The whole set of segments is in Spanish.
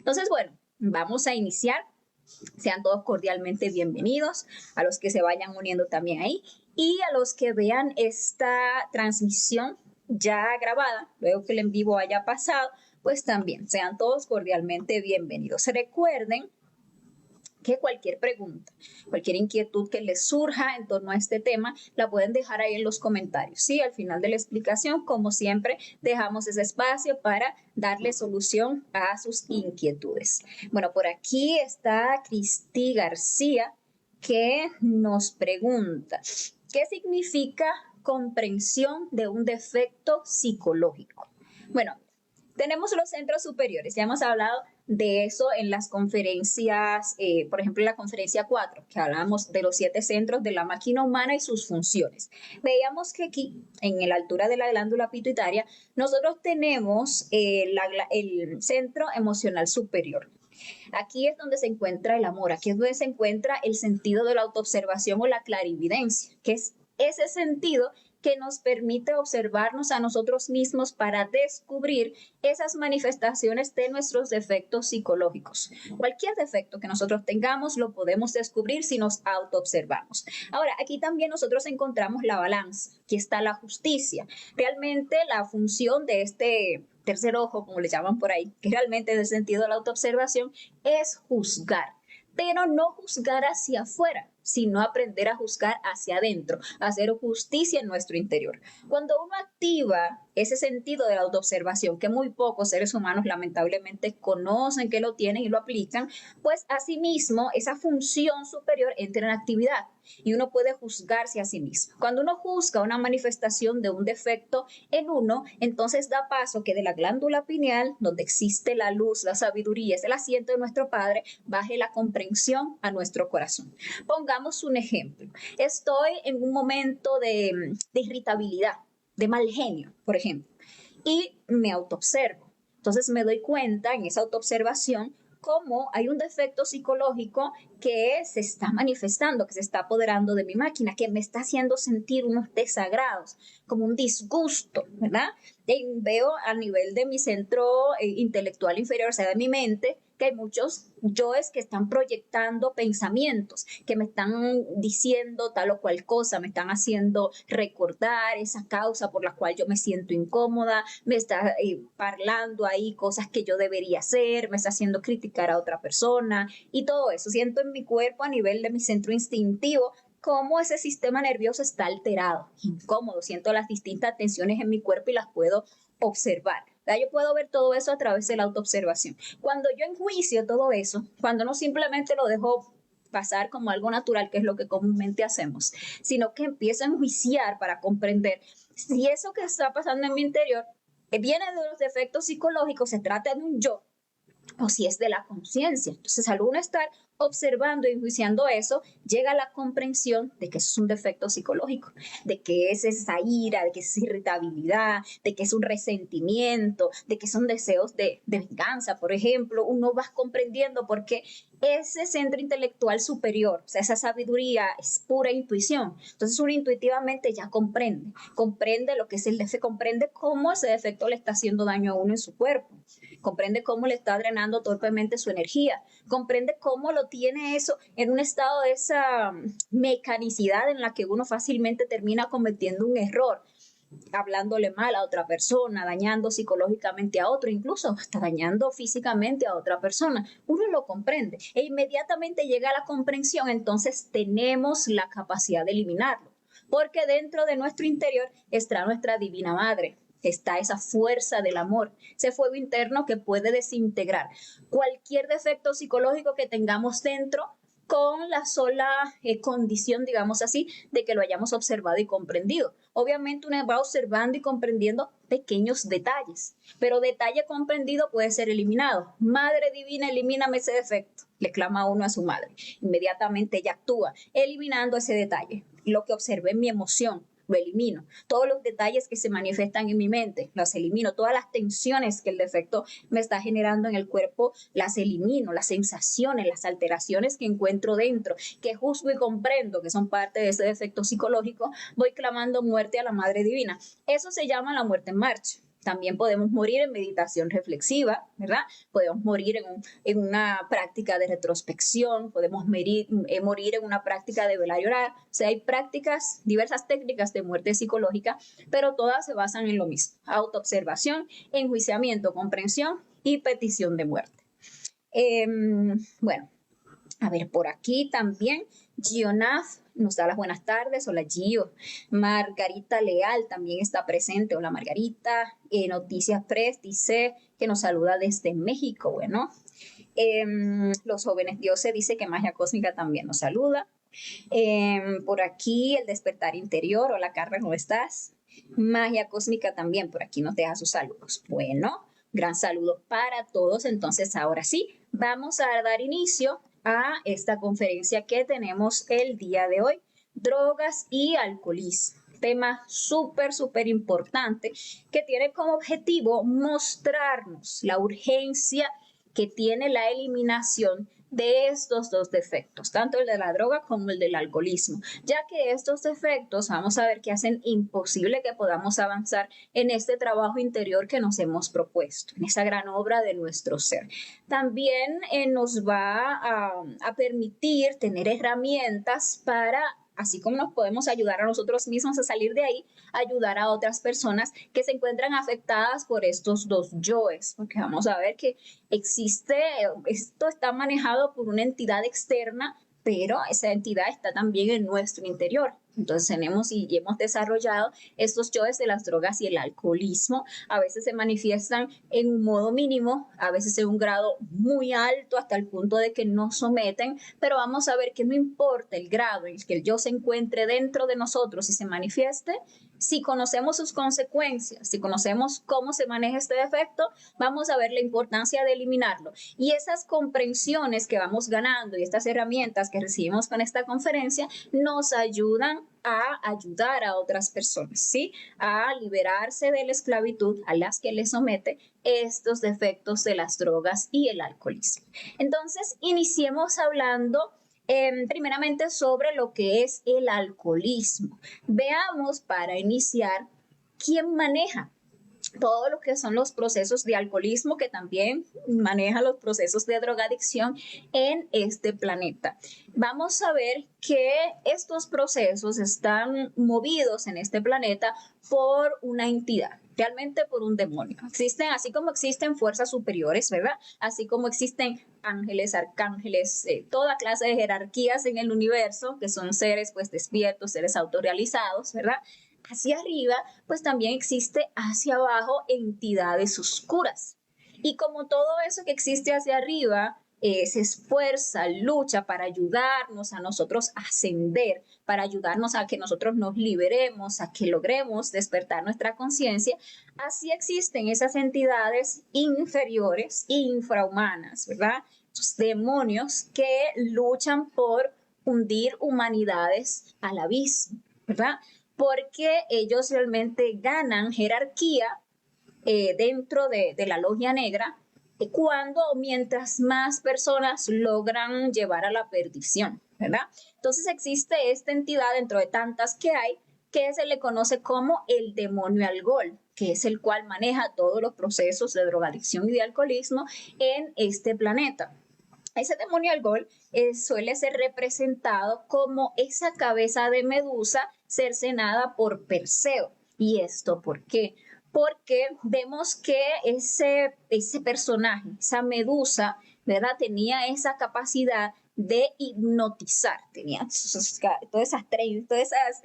Entonces, bueno, vamos a iniciar. Sean todos cordialmente bienvenidos, a los que se vayan uniendo también ahí y a los que vean esta transmisión ya grabada, luego que el en vivo haya pasado, pues también sean todos cordialmente bienvenidos. Recuerden que cualquier pregunta, cualquier inquietud que les surja en torno a este tema, la pueden dejar ahí en los comentarios. Sí, al final de la explicación, como siempre, dejamos ese espacio para darle solución a sus inquietudes. Bueno, por aquí está Cristi García, que nos pregunta, ¿qué significa comprensión de un defecto psicológico? Bueno, tenemos los centros superiores, ya hemos hablado de eso en las conferencias, por ejemplo, en la conferencia 4, que hablábamos de los 7 centros de la máquina humana y sus funciones. Veíamos que aquí, en la altura de la glándula pituitaria, nosotros tenemos el centro emocional superior. Aquí es donde se encuentra el amor, aquí es donde se encuentra el sentido de la autoobservación o la clarividencia, que es ese sentido que nos permite observarnos a nosotros mismos para descubrir esas manifestaciones de nuestros defectos psicológicos. Cualquier defecto que nosotros tengamos lo podemos descubrir si nos autoobservamos. Ahora, aquí también nosotros encontramos la balanza, aquí está la justicia. Realmente la función de este tercer ojo, como le llaman por ahí, que realmente es el sentido de la autoobservación, es juzgar, pero no juzgar hacia afuera, sino aprender a juzgar hacia adentro, hacer justicia en nuestro interior. Cuando uno activa ese sentido de la autoobservación, que muy pocos seres humanos lamentablemente conocen que lo tienen y lo aplican, pues asimismo esa función superior entra en actividad y uno puede juzgarse a sí mismo. Cuando uno juzga una manifestación de un defecto en uno, entonces da paso que de la glándula pineal, donde existe la luz, la sabiduría, es el asiento de nuestro Padre, baje la comprensión a nuestro corazón. Pongamos un ejemplo. Estoy en un momento de irritabilidad, de mal genio, por ejemplo, y me autoobservo. Entonces me doy cuenta en esa autoobservación cómo hay un defecto psicológico que se está manifestando, que se está apoderando de mi máquina, que me está haciendo sentir unos desagrados, como un disgusto, ¿verdad? Y veo a nivel de mi centro intelectual inferior, o sea, de mi mente, que hay muchos yoes que están proyectando pensamientos, que me están diciendo tal o cual cosa, me están haciendo recordar esa causa por la cual yo me siento incómoda, me está parlando ahí cosas que yo debería hacer, me está haciendo criticar a otra persona y todo eso. Siento en mi cuerpo a nivel de mi centro instintivo cómo ese sistema nervioso está alterado, incómodo, siento las distintas tensiones en mi cuerpo y las puedo observar. Yo puedo ver todo eso a través de la autoobservación. Cuando yo enjuicio todo eso, cuando no simplemente lo dejo pasar como algo natural, que es lo que comúnmente hacemos, sino que empiezo a enjuiciar para comprender si eso que está pasando en mi interior viene de los defectos psicológicos, se trata de un yo, o si es de la conciencia. Entonces, al uno estar observando y enjuiciando eso, llega la comprensión de que eso es un defecto psicológico, de que es esa ira, de que es irritabilidad, de que es un resentimiento, de que son deseos de venganza, por ejemplo. Uno va comprendiendo porque ese centro intelectual superior, o sea, esa sabiduría es pura intuición. Entonces uno intuitivamente ya comprende lo que es el defecto, comprende cómo ese defecto le está haciendo daño a uno en su cuerpo, comprende cómo le está drenando torpemente su energía, comprende cómo lo tiene eso en un estado de esa mecanicidad en la que uno fácilmente termina cometiendo un error, hablándole mal a otra persona, dañando psicológicamente a otro, incluso hasta dañando físicamente a otra persona. Uno lo comprende e inmediatamente llega a la comprensión, entonces tenemos la capacidad de eliminarlo, porque dentro de nuestro interior está nuestra divina madre, está esa fuerza del amor, ese fuego interno que puede desintegrar cualquier defecto psicológico que tengamos dentro, con la sola condición, digamos así, de que lo hayamos observado y comprendido. Obviamente uno va observando y comprendiendo pequeños detalles, pero detalle comprendido puede ser eliminado. Madre divina, elimíname ese defecto, le clama uno a su madre. Inmediatamente ella actúa, eliminando ese detalle, lo que observé en mi emoción, lo elimino. Todos los detalles que se manifiestan en mi mente, los elimino. Todas las tensiones que el defecto me está generando en el cuerpo, las elimino. Las sensaciones, las alteraciones que encuentro dentro, que juzgo y comprendo que son parte de ese defecto psicológico, voy clamando muerte a la Madre Divina. Eso se llama la muerte en marcha. También podemos morir en meditación reflexiva, ¿verdad? Podemos morir en una práctica de retrospección, podemos morir en una práctica de velar y orar. O sea, hay prácticas, diversas técnicas de muerte psicológica, pero todas se basan en lo mismo: autoobservación, enjuiciamiento, comprensión y petición de muerte. Bueno, a ver, por aquí también Gionaf nos da las buenas tardes. Hola, Gio. Margarita Leal también está presente. Hola, Margarita. Noticias Press dice que nos saluda desde México. Bueno, los jóvenes dioses dice que Magia Cósmica también nos saluda. Por aquí el despertar interior. Hola, Carla, ¿cómo estás? Magia Cósmica también por aquí nos deja sus saludos. Bueno, gran saludo para todos. Entonces, ahora sí, vamos a dar inicio a esta conferencia que tenemos el día de hoy: drogas y alcoholismo. Tema súper importante que tiene como objetivo mostrarnos la urgencia que tiene la eliminación de estos dos defectos, tanto el de la droga como el del alcoholismo, ya que estos defectos vamos a ver que hacen imposible que podamos avanzar en este trabajo interior que nos hemos propuesto, en esa gran obra de nuestro ser. También nos va a permitir tener herramientas para, así como nos podemos ayudar a nosotros mismos a salir de ahí, ayudar a otras personas que se encuentran afectadas por estos dos yoes, porque vamos a ver que esto está manejado por una entidad externa, pero esa entidad está también en nuestro interior. Entonces tenemos y hemos desarrollado estos yoes de las drogas y el alcoholismo. A veces se manifiestan en un modo mínimo, a veces en un grado muy alto, hasta el punto de que nos someten, pero vamos a ver que no importa el grado en el que el yo se encuentre dentro de nosotros y se manifieste, si conocemos sus consecuencias, si conocemos cómo se maneja este defecto, vamos a ver la importancia de eliminarlo. Y esas comprensiones que vamos ganando y estas herramientas que recibimos con esta conferencia nos ayudan a ayudar a otras personas, ¿sí? A liberarse de la esclavitud a las que les somete estos defectos de las drogas y el alcoholismo. Entonces, iniciemos hablando primeramente sobre lo que es el alcoholismo. Veamos, para iniciar, quién maneja todo lo que son los procesos de alcoholismo, que también maneja los procesos de drogadicción en este planeta. Vamos a ver que estos procesos están movidos en este planeta por una entidad, realmente por un demonio. Existen, así como existen fuerzas superiores, ¿verdad? Así como existen ángeles, arcángeles, toda clase de jerarquías en el universo, que son seres pues despiertos, seres autorrealizados, ¿verdad? Hacia arriba, pues también existe hacia abajo entidades oscuras. Y como todo eso que existe hacia arriba se esfuerza, lucha para ayudarnos a nosotros a ascender, para ayudarnos a que nosotros nos liberemos, a que logremos despertar nuestra conciencia, así existen esas entidades inferiores, infrahumanas, ¿verdad? Esos demonios que luchan por hundir humanidades al abismo, ¿verdad? Porque ellos realmente ganan jerarquía dentro de la logia negra mientras más personas logran llevar a la perdición, ¿verdad? Entonces existe esta entidad dentro de tantas que hay, que se le conoce como el demonio Algol, que es el cual maneja todos los procesos de drogadicción y de alcoholismo en este planeta. Ese demonio Algol suele ser representado como esa cabeza de Medusa cercenada por Perseo. ¿Y esto por qué? Porque vemos que ese personaje, esa Medusa, ¿verdad? Tenía esa capacidad de hipnotizar, tenía todas esas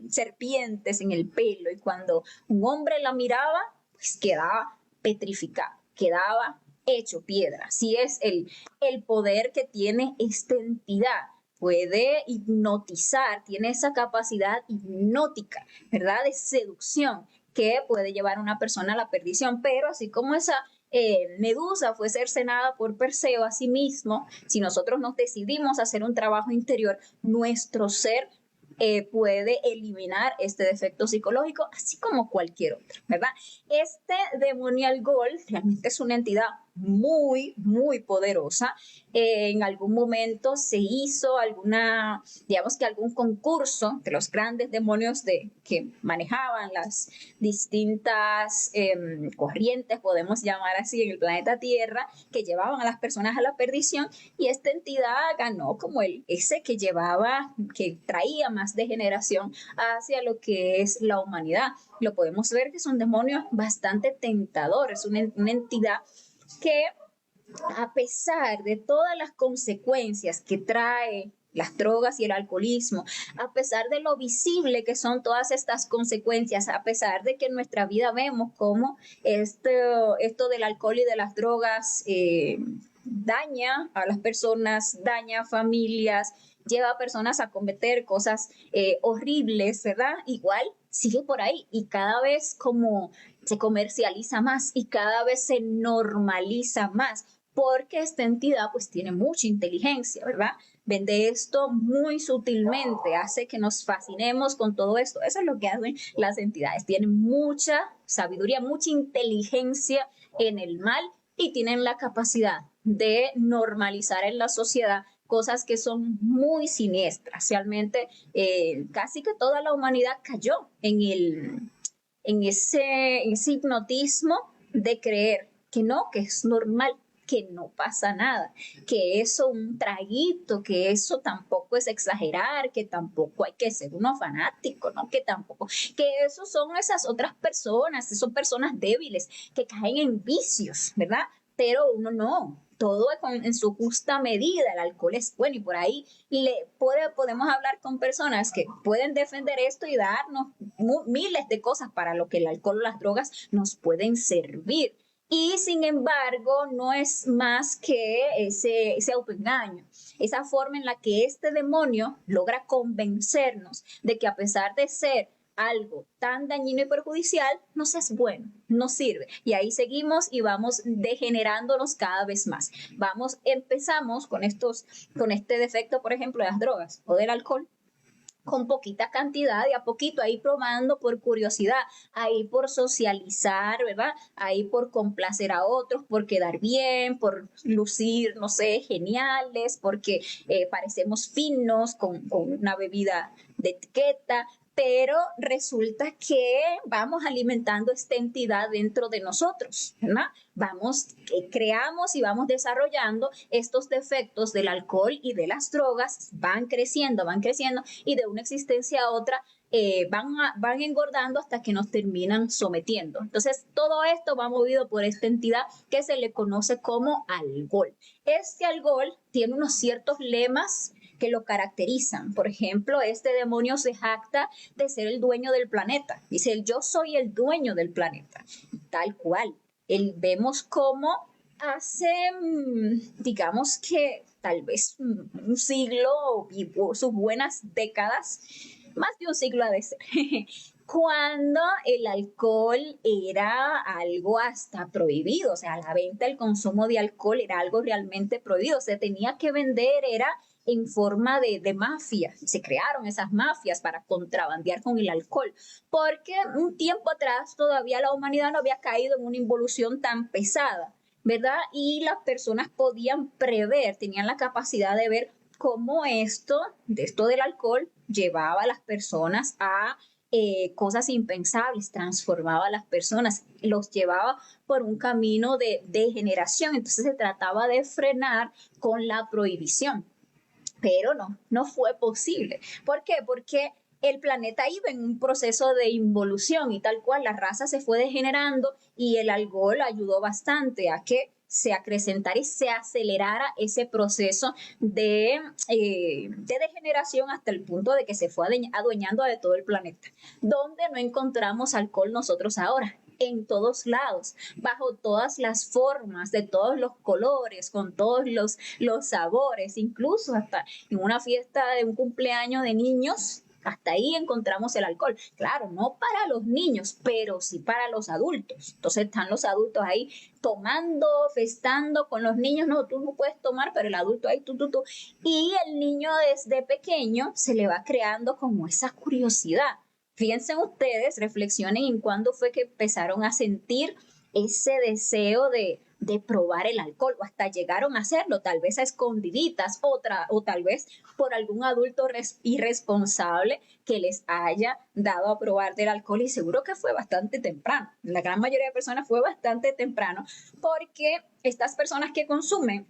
serpientes en el pelo, y cuando un hombre la miraba, pues quedaba petrificado, quedaba hecho piedra. Así es el poder que tiene esta entidad. Puede hipnotizar, tiene esa capacidad hipnótica, ¿verdad? De seducción, que puede llevar a una persona a la perdición. Pero así como esa Medusa fue cercenada por Perseo, a sí mismo, si nosotros nos decidimos a hacer un trabajo interior, nuestro ser puede eliminar este defecto psicológico, así como cualquier otro, ¿verdad? Este demonio Algol realmente es una entidad muy, muy poderosa. En algún momento se hizo digamos que algún concurso de los grandes demonios que manejaban las distintas corrientes, podemos llamar así, en el planeta Tierra, que llevaban a las personas a la perdición, y esta entidad ganó como ese que traía más degeneración hacia lo que es la humanidad. Lo podemos ver que son demonios bastante tentadores, una entidad que, a pesar de todas las consecuencias que trae las drogas y el alcoholismo, a pesar de lo visible que son todas estas consecuencias, a pesar de que en nuestra vida vemos cómo esto del alcohol y de las drogas daña a las personas, daña a familias, lleva a personas a cometer cosas horribles, ¿verdad? Igual sigue por ahí, y cada vez como se comercializa más y cada vez se normaliza más, porque esta entidad pues tiene mucha inteligencia, ¿verdad? Vende esto muy sutilmente, hace que nos fascinemos con todo esto. Eso es lo que hacen las entidades. Tienen mucha sabiduría, mucha inteligencia en el mal, y tienen la capacidad de normalizar en la sociedad cosas que son muy siniestras. Realmente casi que toda la humanidad cayó en ese hipnotismo de creer que no, que es normal, que no pasa nada, que eso un traguito, que eso tampoco es exagerar, que tampoco hay que ser uno fanático, ¿no? Que tampoco, que eso son esas otras personas, son personas débiles que caen en vicios, ¿verdad? Pero uno no, todo en su justa medida. El alcohol es bueno, y por ahí podemos hablar con personas que pueden defender esto y darnos miles de cosas para lo que el alcohol o las drogas nos pueden servir. Y sin embargo, no es más que ese autoengaño, esa forma en la que este demonio logra convencernos de que, a pesar de ser algo tan dañino y perjudicial, nos es bueno, nos sirve. Y ahí seguimos y vamos degenerándonos cada vez más. Empezamos con este defecto, por ejemplo, de las drogas o del alcohol, con poquita cantidad, y a poquito, ahí probando por curiosidad, ahí por socializar, ¿verdad? Ahí por complacer a otros, por quedar bien, por lucir, no sé, geniales, porque parecemos finos con una bebida de etiqueta. Pero resulta que vamos alimentando esta entidad dentro de nosotros, ¿verdad? Creamos y vamos desarrollando estos defectos del alcohol y de las drogas, van creciendo, y de una existencia a otra van engordando hasta que nos terminan sometiendo. Entonces, todo esto va movido por esta entidad que se le conoce como algol. Este algol tiene unos ciertos lemas que lo caracterizan. Por ejemplo, este demonio se jacta de ser el dueño del planeta. Dice, yo soy el dueño del planeta. Tal cual. Vemos cómo hace, digamos que tal vez un siglo, o sus buenas décadas, más de un siglo ha de ser, cuando el alcohol era algo hasta prohibido. O sea, la venta, el consumo de alcohol era algo realmente prohibido. Se tenía que vender, era en forma de mafia. Se crearon esas mafias para contrabandear con el alcohol, porque un tiempo atrás todavía la humanidad no había caído en una involución tan pesada, ¿verdad? Y las personas podían prever, tenían la capacidad de ver cómo esto del alcohol llevaba a las personas a cosas impensables, transformaba a las personas, los llevaba por un camino de degeneración. Entonces se trataba de frenar con la prohibición. Pero no fue posible. ¿Por qué? Porque el planeta iba en un proceso de involución, y tal cual la raza se fue degenerando, y el alcohol ayudó bastante a que se acrecentara y se acelerara ese proceso de degeneración, hasta el punto de que se fue adueñando de todo el planeta. ¿Dónde no encontramos alcohol nosotros ahora? En todos lados, bajo todas las formas, de todos los colores, con todos los sabores, incluso hasta en una fiesta de un cumpleaños de niños, hasta ahí encontramos el alcohol. Claro, no para los niños, pero sí para los adultos. Entonces están los adultos ahí tomando, festando con los niños. No, tú no puedes tomar, pero el adulto ahí, tú. Y el niño desde pequeño se le va creando como esa curiosidad. Fíjense ustedes, reflexionen en cuándo fue que empezaron a sentir ese deseo de de probar el alcohol, o hasta llegaron a hacerlo, tal vez a escondiditas, o tal vez por algún adulto irresponsable que les haya dado a probar del alcohol, y seguro que fue bastante temprano. La gran mayoría de personas fue bastante temprano, porque estas personas que consumen,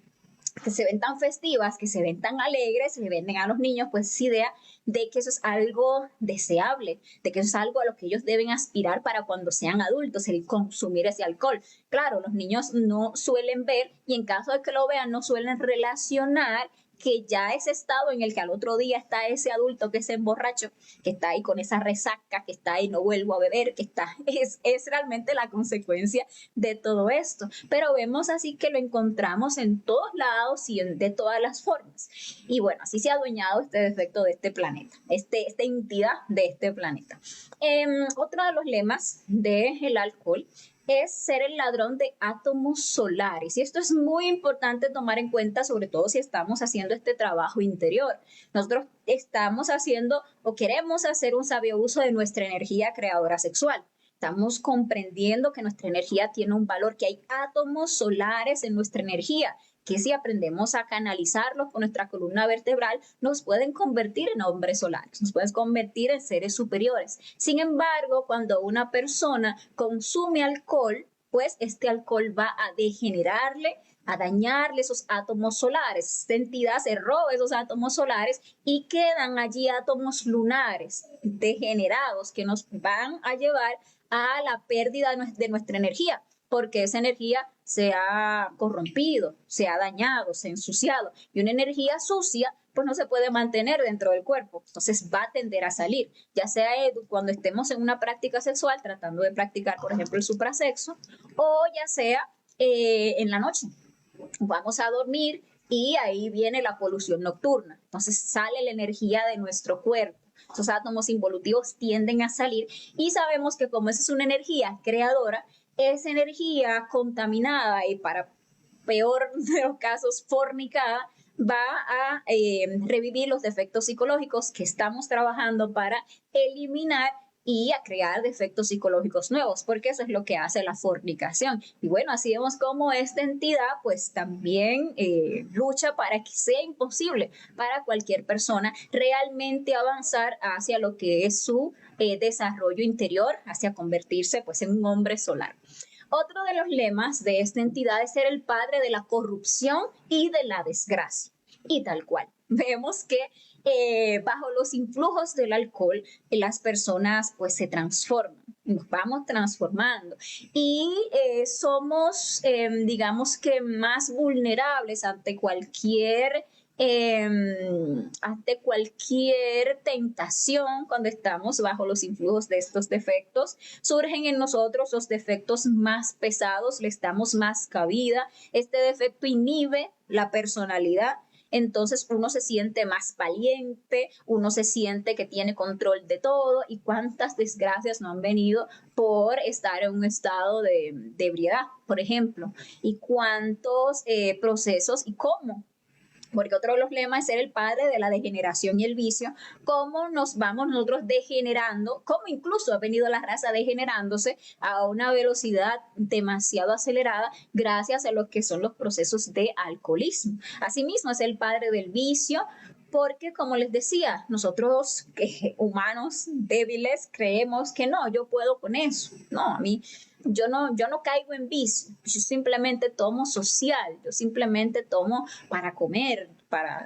que se ven tan festivas, que se ven tan alegres, le venden a los niños pues esa idea de que eso es algo deseable, de que eso es algo a lo que ellos deben aspirar para cuando sean adultos, el consumir ese alcohol. Claro, los niños no suelen ver, y en caso de que lo vean, no suelen relacionar que ya ese estado en el que al otro día está ese adulto que es emborracho, que está ahí con esa resaca, que está ahí, no vuelvo a beber, que está, es realmente la consecuencia de todo esto. Pero vemos así que lo encontramos en todos lados y de todas las formas. Y bueno, así se ha adueñado este defecto de este planeta, esta entidad de este planeta. Otro de los lemas del alcohol es ser el ladrón de átomos solares. Y esto es muy importante tomar en cuenta, sobre todo si estamos haciendo este trabajo interior. Nosotros estamos haciendo o queremos hacer un sabio uso de nuestra energía creadora sexual. Estamos comprendiendo que nuestra energía tiene un valor, que hay átomos solares en nuestra energía, que si aprendemos a canalizarlos con nuestra columna vertebral, nos pueden convertir en hombres solares, nos pueden convertir en seres superiores. Sin embargo, cuando una persona consume alcohol, pues este alcohol va a degenerarle, a dañarle esos átomos solares. Esta entidad se roba esos átomos solares y quedan allí átomos lunares degenerados que nos van a llevar a la pérdida de nuestra energía, porque esa energía se ha corrompido, se ha dañado, se ha ensuciado, y una energía sucia pues no se puede mantener dentro del cuerpo, entonces va a tender a salir, ya sea cuando estemos en una práctica sexual tratando de practicar, por ejemplo, el suprasexo, o ya sea en la noche. Vamos a dormir y ahí viene la polución nocturna, entonces sale la energía de nuestro cuerpo. Esos átomos involutivos tienden a salir, y sabemos que como esa es una energía creadora, esa energía contaminada y, para peor de los casos, fornicada, va a revivir los defectos psicológicos que estamos trabajando para eliminar, y a crear defectos psicológicos nuevos, porque eso es lo que hace la fornicación. Y bueno, así vemos cómo esta entidad pues también lucha para que sea imposible para cualquier persona realmente avanzar hacia lo que es su desarrollo interior, hacia convertirse pues en un hombre solar. Otro de los lemas de esta entidad es ser el padre de la corrupción y de la desgracia. Y tal cual. Vemos que bajo los influjos del alcohol, las personas pues se transforman, nos vamos transformando, y somos, digamos que más vulnerables ante cualquier tentación. Cuando estamos bajo los influjos de estos defectos, surgen en nosotros los defectos más pesados, les damos más cabida. Este defecto inhibe la personalidad. Entonces uno se siente más valiente, uno se siente que tiene control de todo, y cuántas desgracias no han venido por estar en un estado de ebriedad, por ejemplo, y cuántos procesos y cómo. Porque otro de los lemas es ser el padre de la degeneración y el vicio, cómo nos vamos nosotros degenerando, cómo incluso ha venido la raza degenerándose a una velocidad demasiado acelerada gracias a lo que son los procesos de alcoholismo. Asimismo es el padre del vicio, porque como les decía, nosotros humanos débiles creemos que no, yo puedo con eso. No, a mí yo no caigo en vicio, yo simplemente tomo social, yo simplemente tomo para comer, para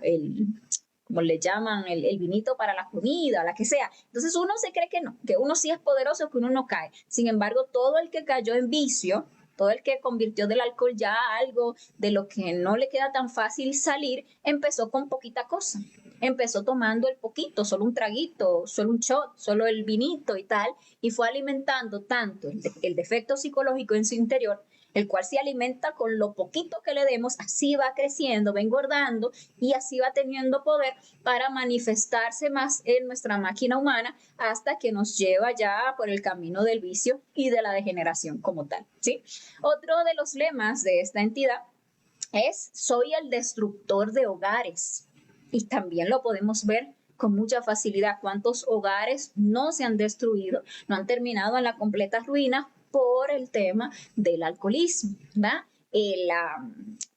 como le llaman, el vinito para la comida, la que sea. Entonces uno se cree que no, que uno sí es poderoso, que uno no cae. Sin embargo, todo el que cayó en vicio, todo el que convirtió del alcohol ya a algo de lo que no le queda tan fácil salir, empezó con poquita cosa. Empezó tomando el poquito, solo un traguito, solo un shot, solo el vinito y tal, y fue alimentando tanto el defecto psicológico en su interior, el cual se alimenta con lo poquito que le demos, así va creciendo, va engordando, y así va teniendo poder para manifestarse más en nuestra máquina humana, hasta que nos lleva ya por el camino del vicio y de la degeneración como tal, ¿sí? Otro de los lemas de esta entidad es: soy el destructor de hogares. Y también lo podemos ver con mucha facilidad. ¿Cuántos hogares no se han destruido, no han terminado en la completa ruina por el tema del alcoholismo, ¿verdad? la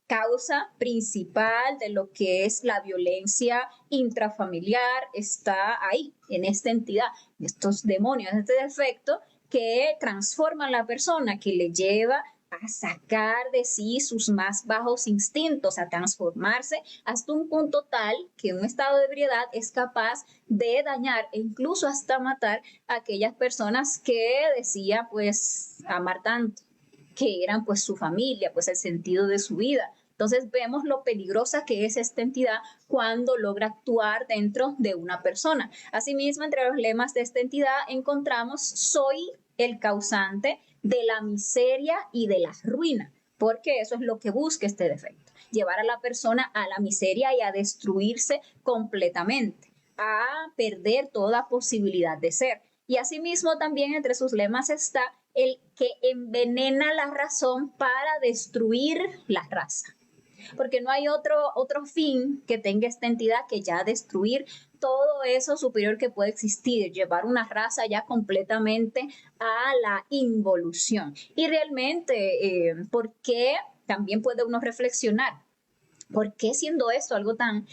causa principal de lo que es la violencia intrafamiliar está ahí, en esta entidad, estos demonios, este defecto que transforma a la persona, que le lleva a sacar de sí sus más bajos instintos, a transformarse hasta un punto tal que un estado de ebriedad es capaz de dañar e incluso hasta matar a aquellas personas que decía pues amar tanto, que eran pues su familia, pues el sentido de su vida. Entonces vemos lo peligrosa que es esta entidad cuando logra actuar dentro de una persona. Asimismo, entre los lemas de esta entidad encontramos soy el causante de la miseria y de la ruina, porque eso es lo que busca este defecto, llevar a la persona a la miseria y a destruirse completamente, a perder toda posibilidad de ser. Y asimismo también entre sus lemas está el que envenena la razón para destruir la raza, porque no hay otro fin que tenga esta entidad que ya destruir todo eso superior que puede existir, llevar una raza ya completamente a la involución. Y realmente, ¿por qué? También puede uno reflexionar. ¿Por qué siendo esto algo tan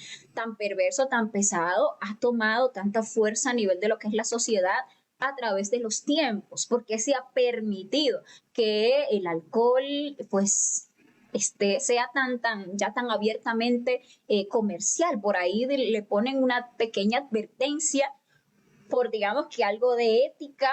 perverso, tan pesado, ha tomado tanta fuerza a nivel de lo que es la sociedad a través de los tiempos? ¿Por qué se ha permitido que el alcohol, pues, sea ya tan abiertamente comercial? Por ahí le ponen una pequeña advertencia por, digamos, que algo de ética,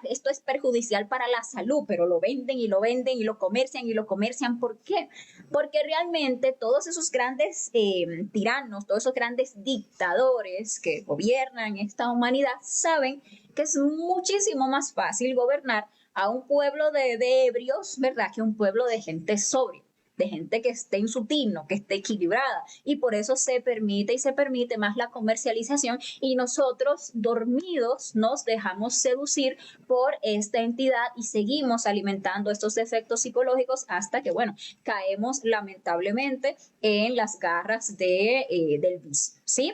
esto es perjudicial para la salud, pero lo venden y lo venden y lo comercian y lo comercian. ¿Por qué? Porque realmente todos esos grandes tiranos, todos esos grandes dictadores que gobiernan esta humanidad saben que es muchísimo más fácil gobernar a un pueblo de ebrios, ¿verdad?, que un pueblo de gente sobria, de gente que esté en su tino, que esté equilibrada, y por eso se permite más la comercialización y nosotros dormidos nos dejamos seducir por esta entidad y seguimos alimentando estos efectos psicológicos hasta que, bueno, caemos lamentablemente en las garras del vicio, ¿sí?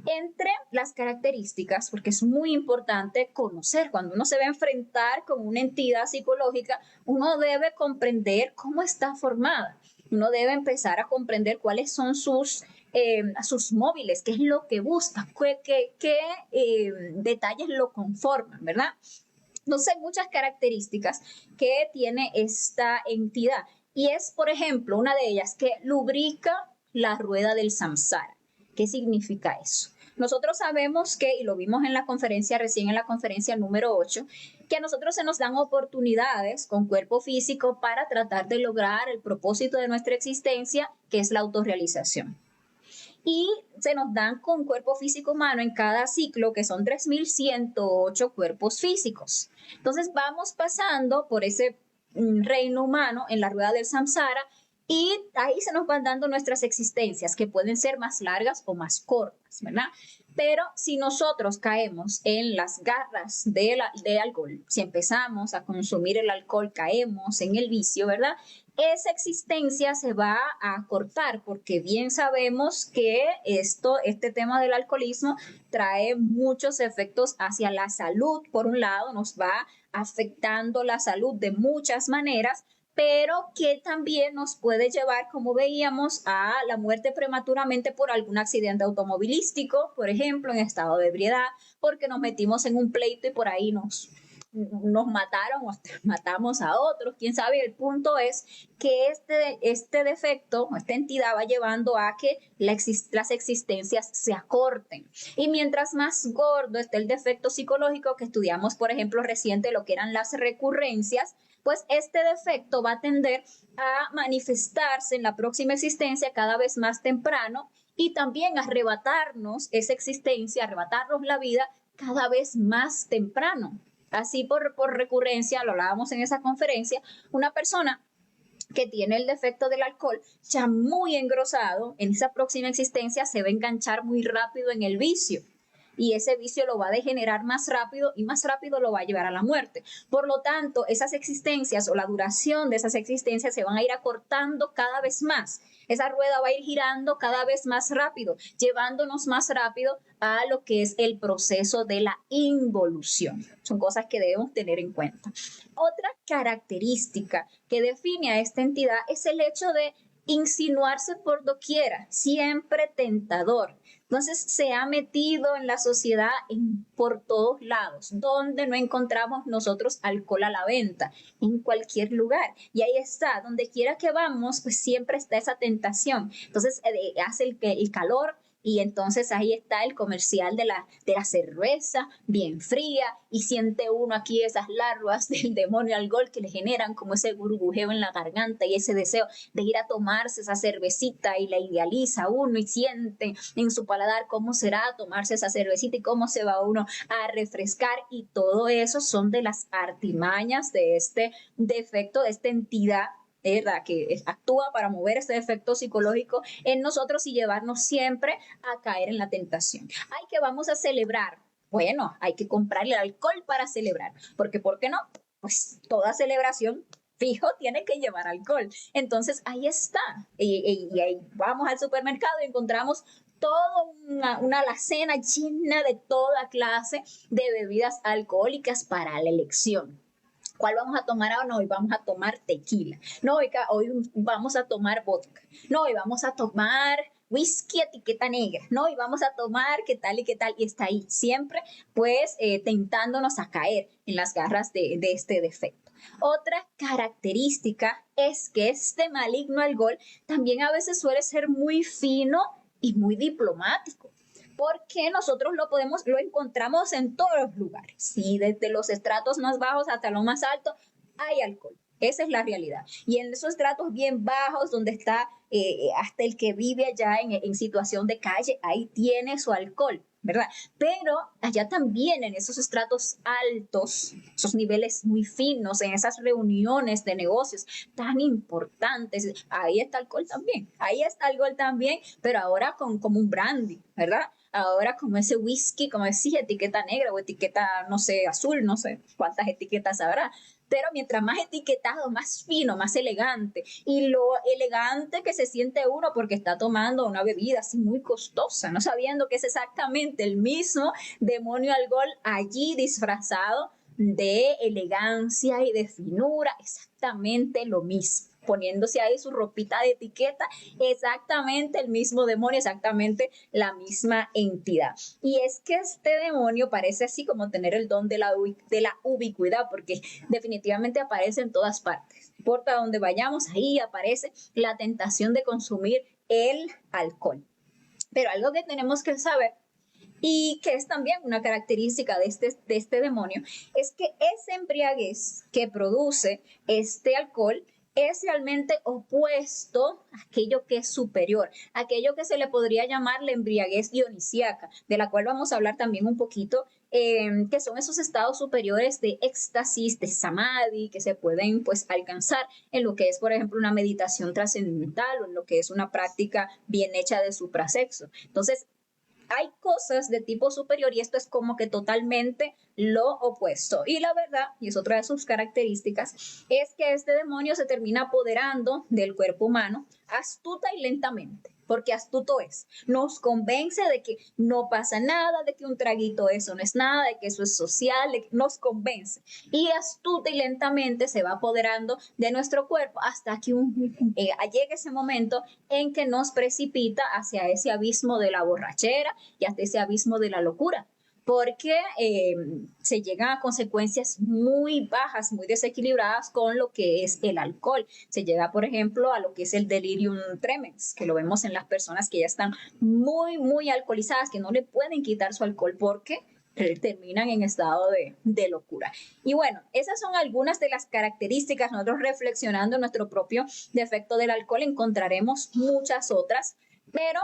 Entre las características, porque es muy importante conocer, cuando uno se va a enfrentar con una entidad psicológica, uno debe comprender cómo está formada. Uno debe empezar a comprender cuáles son sus móviles, qué es lo que busca, qué detalles lo conforman, ¿verdad? Entonces hay muchas características que tiene esta entidad y es, por ejemplo, una de ellas que lubrica la rueda del samsara. ¿Qué significa eso? Nosotros sabemos que, y lo vimos en la conferencia, recién en la conferencia número 8, que a nosotros se nos dan oportunidades con cuerpo físico para tratar de lograr el propósito de nuestra existencia, que es la autorrealización. Y se nos dan con cuerpo físico humano en cada ciclo, que son 3.108 cuerpos físicos. Entonces vamos pasando por ese reino humano en la rueda del samsara, y ahí se nos van dando nuestras existencias, que pueden ser más largas o más cortas, ¿verdad? Pero si nosotros caemos en las garras de alcohol, si empezamos a consumir el alcohol, caemos en el vicio, ¿verdad? Esa existencia se va a cortar, porque bien sabemos que este tema del alcoholismo trae muchos efectos hacia la salud. Por un lado, nos va afectando la salud de muchas maneras, pero que también nos puede llevar, como veíamos, a la muerte prematuramente por algún accidente automovilístico, por ejemplo, en estado de ebriedad, porque nos metimos en un pleito y por ahí nos mataron o hasta matamos a otros, quién sabe. El punto es que este defecto, esta entidad va llevando a que las existencias se acorten. Y mientras más gordo esté el defecto psicológico, que estudiamos, por ejemplo, reciente lo que eran las recurrencias, pues este defecto va a tender a manifestarse en la próxima existencia cada vez más temprano y también a arrebatarnos esa existencia, arrebatarnos la vida cada vez más temprano. Así por recurrencia, lo hablábamos en esa conferencia, una persona que tiene el defecto del alcohol ya muy engrosado, en esa próxima existencia se va a enganchar muy rápido en el vicio. Y ese vicio lo va a degenerar más rápido y más rápido lo va a llevar a la muerte. Por lo tanto, esas existencias o la duración de esas existencias se van a ir acortando cada vez más. esa rueda va a ir girando cada vez más rápido, llevándonos más rápido a lo que es el proceso de la involución. Son cosas que debemos tener en cuenta. Otra característica que define a esta entidad es el hecho de insinuarse por doquiera, siempre tentador. Entonces se ha metido en la sociedad por todos lados, donde no encontramos nosotros alcohol a la venta, en cualquier lugar. Y ahí está, donde quiera que vamos, pues siempre está esa tentación. Entonces hace el calor, y entonces ahí está el comercial de la cerveza bien fría, y siente uno aquí esas larvas del demonio alcohol que le generan como ese burbujeo en la garganta y ese deseo de ir a tomarse esa cervecita, y la idealiza uno y siente en su paladar cómo será tomarse esa cervecita y cómo se va uno a refrescar, y todo eso son de las artimañas de este defecto, de esta entidad, ¿verdad?, que actúa para mover ese efecto psicológico en nosotros y llevarnos siempre a caer en la tentación. Ay, que vamos a celebrar. Bueno, hay que comprarle alcohol para celebrar, porque ¿por qué no? Pues toda celebración fijo tiene que llevar alcohol. Entonces ahí está. Y ahí vamos al supermercado y encontramos toda una alacena llena de toda clase de bebidas alcohólicas para la elección. ¿Cuál vamos a tomar ahora? No, hoy vamos a tomar tequila. No, hoy vamos a tomar vodka. No, hoy vamos a tomar whisky etiqueta negra. No, y vamos a tomar qué tal y qué tal. Y está ahí siempre, pues, tentándonos a caer en las garras de este defecto. Otra característica es que este maligno alcohol también a veces suele ser muy fino y muy diplomático, porque nosotros lo encontramos en todos los lugares, y desde los estratos más bajos hasta los más altos hay alcohol. Esa es la realidad. Y en esos estratos bien bajos, donde está hasta el que vive allá en situación de calle, ahí tiene su alcohol, ¿verdad? Pero allá también, en esos estratos altos, esos niveles muy finos, en esas reuniones de negocios tan importantes, ahí está alcohol también, pero ahora como un brandy, ¿verdad? Ahora como ese whisky, como decía, etiqueta negra o etiqueta, no sé, azul, no sé cuántas etiquetas habrá. Pero mientras más etiquetado, más fino, más elegante. Y lo elegante que se siente uno porque está tomando una bebida así muy costosa, no sabiendo que es exactamente el mismo demonio alcohol allí disfrazado de elegancia y de finura, exactamente lo mismo, poniéndose ahí su ropita de etiqueta, exactamente el mismo demonio, exactamente la misma entidad. Y es que este demonio parece así como tener el don de la ubicuidad, porque definitivamente aparece en todas partes. No importa dónde vayamos, ahí aparece la tentación de consumir el alcohol. Pero algo que tenemos que saber, y que es también una característica de este demonio, es que esa embriaguez que produce este alcohol es realmente opuesto a aquello que es superior, aquello que se le podría llamar la embriaguez dionisíaca, de la cual vamos a hablar también un poquito, que son esos estados superiores de éxtasis, de samadhi, que se pueden pues alcanzar en lo que es, por ejemplo, una meditación trascendental, o en lo que es una práctica bien hecha de suprasexo. Entonces, hay cosas de tipo superior y esto es como que totalmente lo opuesto. Y la verdad, y es otra de sus características, es que este demonio se termina apoderando del cuerpo humano astuta y lentamente, porque astuto es. Nos convence de que no pasa nada, de que un traguito eso no es nada, de que eso es social, nos convence. Y astuta y lentamente se va apoderando de nuestro cuerpo hasta que llegue ese momento en que nos precipita hacia ese abismo de la borrachera y hasta ese abismo de la locura, porque se llegan a consecuencias muy bajas, muy desequilibradas con lo que es el alcohol. Se llega, por ejemplo, a lo que es el delirium tremens, que lo vemos en las personas que ya están muy, muy alcoholizadas, que no le pueden quitar su alcohol porque terminan en estado de locura. Y bueno, esas son algunas de las características. Nosotros reflexionando en nuestro propio defecto del alcohol encontraremos muchas otras, pero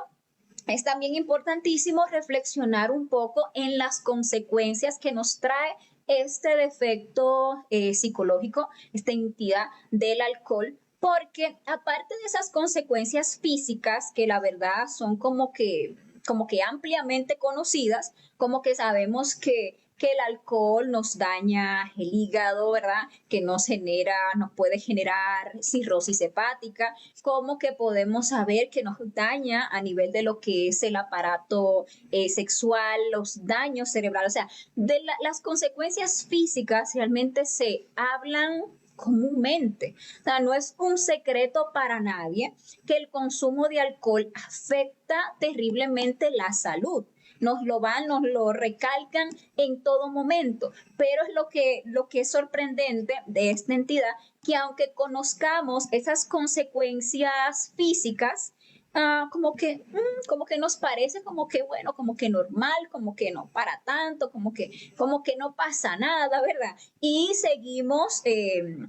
es también importantísimo reflexionar un poco en las consecuencias que nos trae este defecto psicológico, esta entidad del alcohol, porque aparte de esas consecuencias físicas, que la verdad son como que ampliamente conocidas, como que sabemos que que el alcohol nos daña el hígado, ¿verdad? Que nos puede generar cirrosis hepática, como que podemos saber que nos daña a nivel de lo que es el aparato sexual, los daños cerebrales, o sea, las consecuencias físicas realmente se hablan comúnmente. O sea, no es un secreto para nadie que el consumo de alcohol afecta terriblemente la salud. Nos lo recalcan en todo momento, pero es lo que es sorprendente de esta entidad, que aunque conozcamos esas consecuencias físicas, como que nos parece como que bueno, como que normal, como que no para tanto, como que no pasa nada, ¿verdad? Y seguimos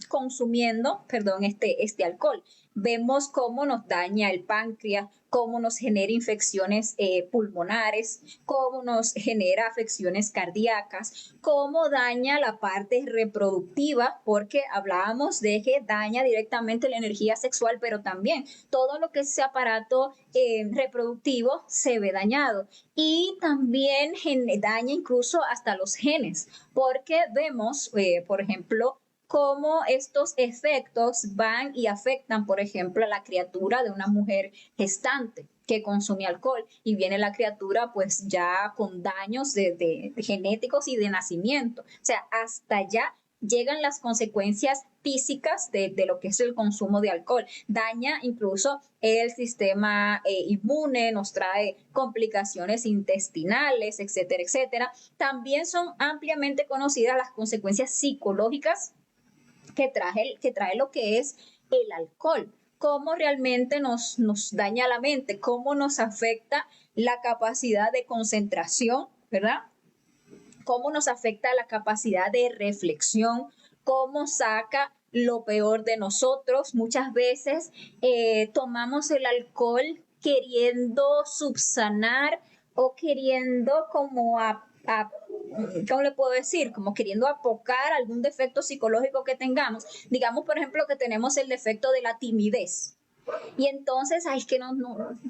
consumiendo, perdón, este alcohol. Vemos cómo nos daña el páncreas, cómo nos genera infecciones pulmonares, cómo nos genera afecciones cardíacas, cómo daña la parte reproductiva, porque hablábamos de que daña directamente la energía sexual, pero también todo lo que es ese aparato reproductivo se ve dañado. Y también daña incluso hasta los genes, porque vemos, por ejemplo, cómo estos efectos van y afectan, por ejemplo, a la criatura de una mujer gestante que consume alcohol y viene la criatura pues ya con daños de genéticos y de nacimiento. O sea, hasta allá llegan las consecuencias físicas de lo que es el consumo de alcohol. Daña incluso el sistema inmune, nos trae complicaciones intestinales, etcétera, etcétera. También son ampliamente conocidas las consecuencias psicológicas que trae lo que es el alcohol, cómo realmente nos daña la mente, cómo nos afecta la capacidad de concentración, ¿verdad? Cómo nos afecta la capacidad de reflexión, cómo saca lo peor de nosotros. Muchas veces tomamos el alcohol queriendo subsanar o queriendo ¿cómo le puedo decir? Como queriendo apocar algún defecto psicológico que tengamos. Digamos, por ejemplo, que tenemos el defecto de la timidez. Y entonces, ay, es que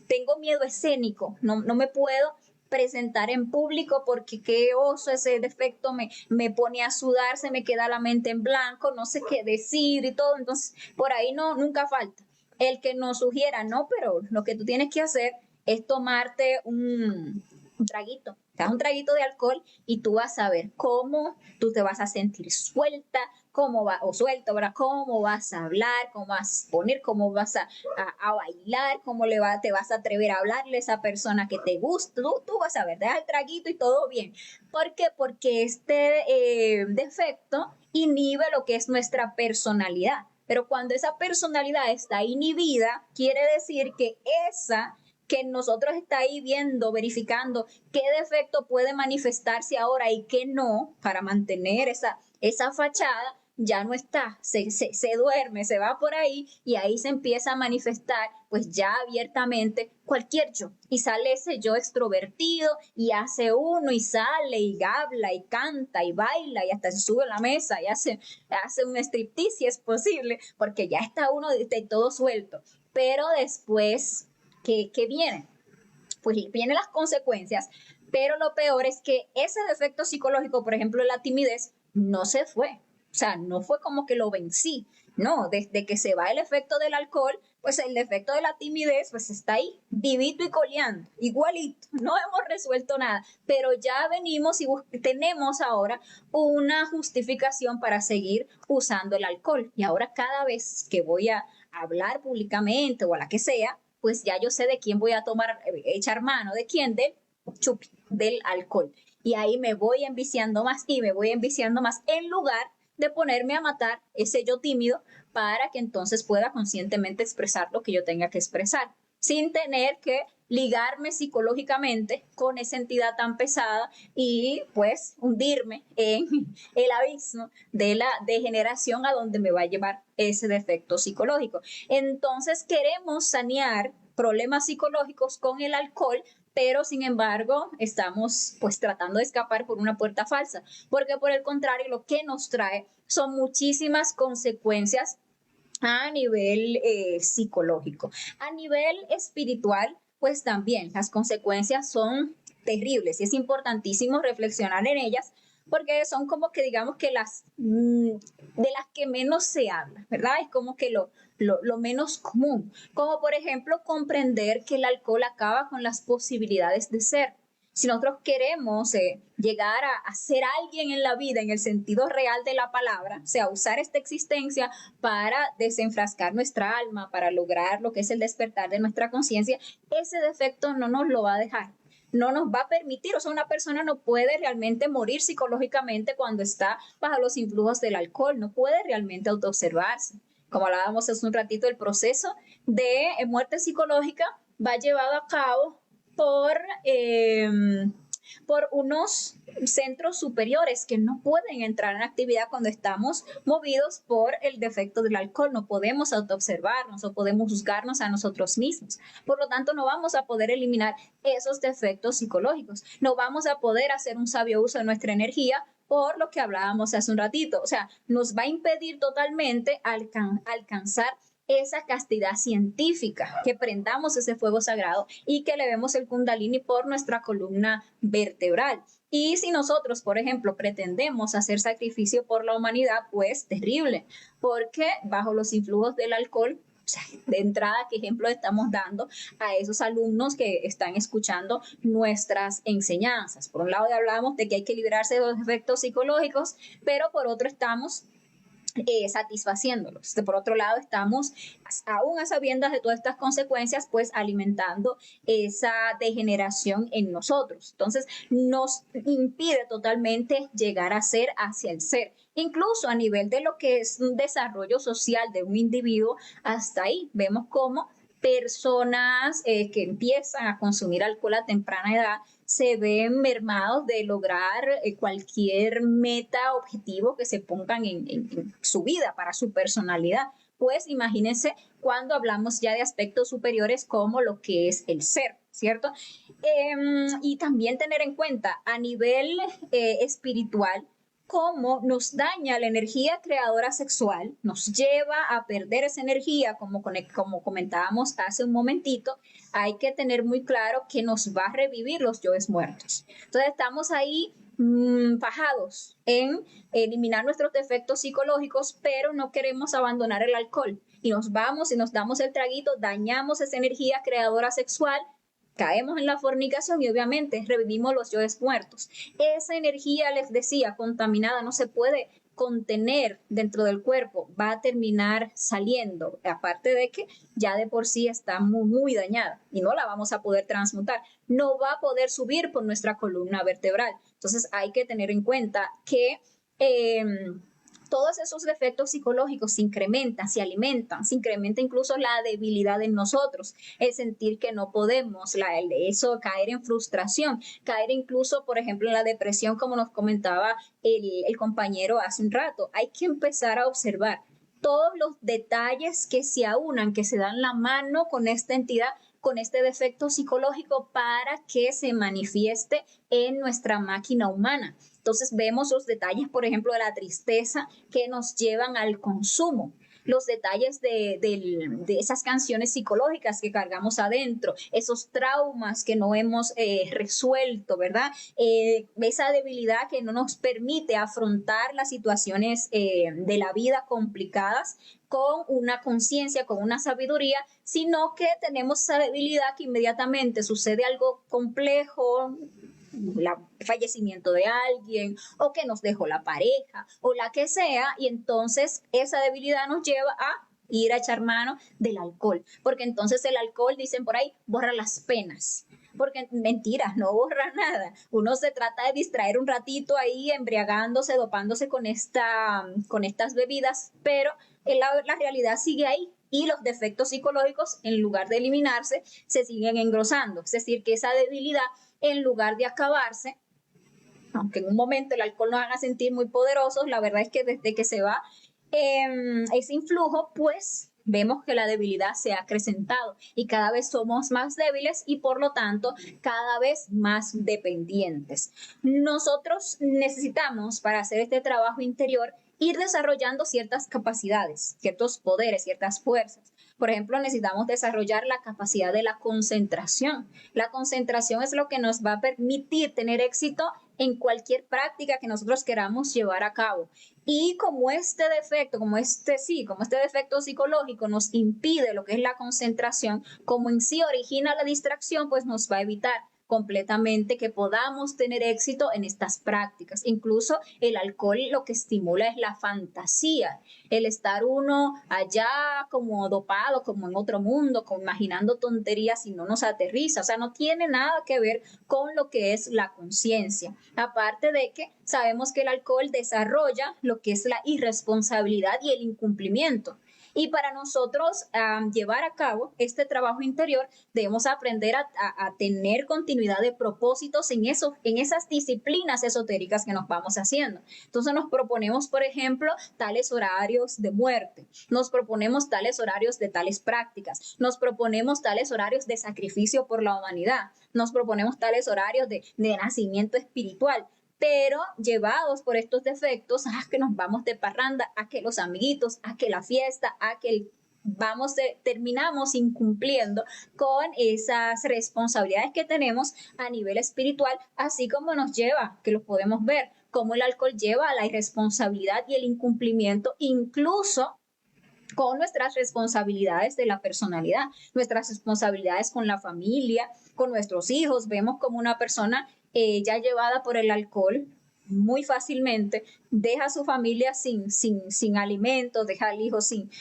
tengo miedo escénico, no me puedo presentar en público porque qué oso, ese defecto me pone a sudar, se me queda la mente en blanco, no sé qué decir y todo. Entonces, por ahí nunca falta el que nos sugiera, no, pero lo que tú tienes que hacer es tomarte un traguito, te das un traguito de alcohol y tú vas a ver cómo tú te vas a sentir suelta, cómo va, o suelto, ¿verdad? Cómo vas a hablar, cómo vas a poner, cómo vas a bailar, te vas a atrever a hablarle a esa persona que te gusta, tú vas a ver, deja el traguito y todo bien. ¿Por qué? Porque este defecto inhibe lo que es nuestra personalidad. Pero cuando esa personalidad está inhibida, quiere decir que esa que nosotros está ahí viendo, verificando qué defecto puede manifestarse ahora y qué no, para mantener esa fachada, ya no está, se duerme, se va por ahí y ahí se empieza a manifestar pues ya abiertamente cualquier yo y sale ese yo extrovertido y hace uno y sale y habla y canta y baila y hasta se sube a la mesa y hace un striptease si es posible porque ya está uno de todo suelto, pero después ¿qué viene? Pues vienen las consecuencias, pero lo peor es que ese defecto psicológico, por ejemplo, la timidez, no se fue. O sea, no fue como que lo vencí. No, desde que se va el efecto del alcohol, pues el defecto de la timidez, pues está ahí, vivito y coleando, igualito. No hemos resuelto nada, pero ya venimos y tenemos ahora una justificación para seguir usando el alcohol. Y ahora cada vez que voy a hablar públicamente o a la que sea, pues ya yo sé de quién voy a echar mano, de quién, del alcohol. Y ahí me voy enviciando más y me voy enviciando más en lugar de ponerme a matar ese yo tímido para que entonces pueda conscientemente expresar lo que yo tenga que expresar, sin tener que ligarme psicológicamente con esa entidad tan pesada y pues hundirme en el abismo de la degeneración a donde me va a llevar ese defecto psicológico. Entonces queremos sanear problemas psicológicos con el alcohol, pero sin embargo estamos pues tratando de escapar por una puerta falsa, porque por el contrario lo que nos trae son muchísimas consecuencias a nivel psicológico. A nivel espiritual, pues también las consecuencias son terribles y es importantísimo reflexionar en ellas porque son como que digamos que de las que menos se habla, ¿verdad? Es como que lo menos común, como por ejemplo comprender que el alcohol acaba con las posibilidades de ser. Si nosotros queremos llegar a ser alguien en la vida en el sentido real de la palabra, o sea, usar esta existencia para desenfrascar nuestra alma, para lograr lo que es el despertar de nuestra conciencia, ese defecto no nos lo va a dejar, no nos va a permitir, o sea, una persona no puede realmente morir psicológicamente cuando está bajo los influjos del alcohol, no puede realmente autoobservarse. Como hablábamos hace un ratito, el proceso de muerte psicológica va llevado a cabo por, eh, por unos centros superiores que no pueden entrar en actividad cuando estamos movidos por el defecto del alcohol. No podemos autoobservarnos o podemos juzgarnos a nosotros mismos. Por lo tanto, no vamos a poder eliminar esos defectos psicológicos. No vamos a poder hacer un sabio uso de nuestra energía por lo que hablábamos hace un ratito. O sea, nos va a impedir totalmente alcanzar esa castidad científica, que prendamos ese fuego sagrado y que elevemos el kundalini por nuestra columna vertebral. Y si nosotros, por ejemplo, pretendemos hacer sacrificio por la humanidad, pues terrible, porque bajo los influjos del alcohol, o sea, de entrada, ¿qué ejemplo estamos dando a esos alumnos que están escuchando nuestras enseñanzas? Por un lado hablamos de que hay que liberarse de los efectos psicológicos, pero por otro estamos satisfaciéndolos. Por otro lado, estamos aún a sabiendas de todas estas consecuencias, pues alimentando esa degeneración en nosotros. Entonces, nos impide totalmente llegar a ser hacia el ser. Incluso a nivel de lo que es un desarrollo social de un individuo, hasta ahí vemos cómo personas que empiezan a consumir alcohol a temprana edad se ven mermados de lograr cualquier meta, objetivo que se pongan en su vida, para su personalidad. Pues imagínense cuando hablamos ya de aspectos superiores como lo que es el ser, ¿cierto? Y también tener en cuenta a nivel espiritual cómo nos daña la energía creadora sexual, nos lleva a perder esa energía, como comentábamos hace un momentito. Hay que tener muy claro que nos va a revivir los yoes muertos. Entonces estamos ahí fajados en eliminar nuestros defectos psicológicos, pero no queremos abandonar el alcohol. Y nos vamos y nos damos el traguito, dañamos esa energía creadora sexual, caemos en la fornicación y obviamente revivimos los yoes muertos. Esa energía, les decía, contaminada no se puede contener dentro del cuerpo, va a terminar saliendo, aparte de que ya de por sí está muy, muy dañada y no la vamos a poder transmutar, no va a poder subir por nuestra columna vertebral. Entonces hay que tener en cuenta que todos esos defectos psicológicos se incrementan, se alimentan, se incrementa incluso la debilidad en nosotros, el sentir que no podemos, eso, caer en frustración, caer incluso, por ejemplo, en la depresión, como nos comentaba el compañero hace un rato. Hay que empezar a observar todos los detalles que se aunan, que se dan la mano con esta entidad, con este defecto psicológico para que se manifieste en nuestra máquina humana. Entonces vemos los detalles, por ejemplo, de la tristeza que nos llevan al consumo, los detalles de esas canciones psicológicas que cargamos adentro, esos traumas que no hemos resuelto, ¿verdad? Esa debilidad que no nos permite afrontar las situaciones de la vida complicadas con una conciencia, con una sabiduría, sino que tenemos esa debilidad que inmediatamente sucede algo complejo, el fallecimiento de alguien o que nos dejó la pareja o la que sea, y entonces esa debilidad nos lleva a ir a echar mano del alcohol, porque entonces el alcohol, dicen por ahí, borra las penas, porque mentira, no borra nada. Uno se trata de distraer un ratito ahí embriagándose, dopándose con estas bebidas, pero la realidad sigue ahí y los defectos psicológicos, en lugar de eliminarse, se siguen engrosando. Es decir, que esa debilidad, en lugar de acabarse, aunque en un momento el alcohol nos haga sentir muy poderosos, la verdad es que desde que se va ese influjo, pues vemos que la debilidad se ha acrecentado y cada vez somos más débiles y por lo tanto cada vez más dependientes. Nosotros necesitamos, para hacer este trabajo interior, ir desarrollando ciertas capacidades, ciertos poderes, ciertas fuerzas. Por ejemplo, necesitamos desarrollar la capacidad de la concentración. La concentración es lo que nos va a permitir tener éxito en cualquier práctica que nosotros queramos llevar a cabo. Y como este defecto, como este defecto psicológico nos impide lo que es la concentración, como en sí origina la distracción, pues nos va a evitar completamente que podamos tener éxito en estas prácticas. Incluso el alcohol lo que estimula es la fantasía, el estar uno allá como dopado, como en otro mundo, como imaginando tonterías y no nos aterriza. O sea, no tiene nada que ver con lo que es la conciencia. Aparte de que sabemos que el alcohol desarrolla lo que es la irresponsabilidad y el incumplimiento. Y para nosotros llevar a cabo este trabajo interior, debemos aprender a tener continuidad de propósitos en esas disciplinas esotéricas que nos vamos haciendo. Entonces nos proponemos, por ejemplo, tales horarios de muerte, nos proponemos tales horarios de tales prácticas, nos proponemos tales horarios de sacrificio por la humanidad, nos proponemos tales horarios de nacimiento espiritual, pero llevados por estos defectos, que nos vamos de parranda, a que los amiguitos, a que la fiesta, a que terminamos incumpliendo con esas responsabilidades que tenemos a nivel espiritual, así como nos lleva, que lo podemos ver, cómo el alcohol lleva a la irresponsabilidad y el incumplimiento, incluso con nuestras responsabilidades de la personalidad, nuestras responsabilidades con la familia, con nuestros hijos. Vemos como una persona ya llevada por el alcohol muy fácilmente deja a su familia sin alimentos, deja al hijo sin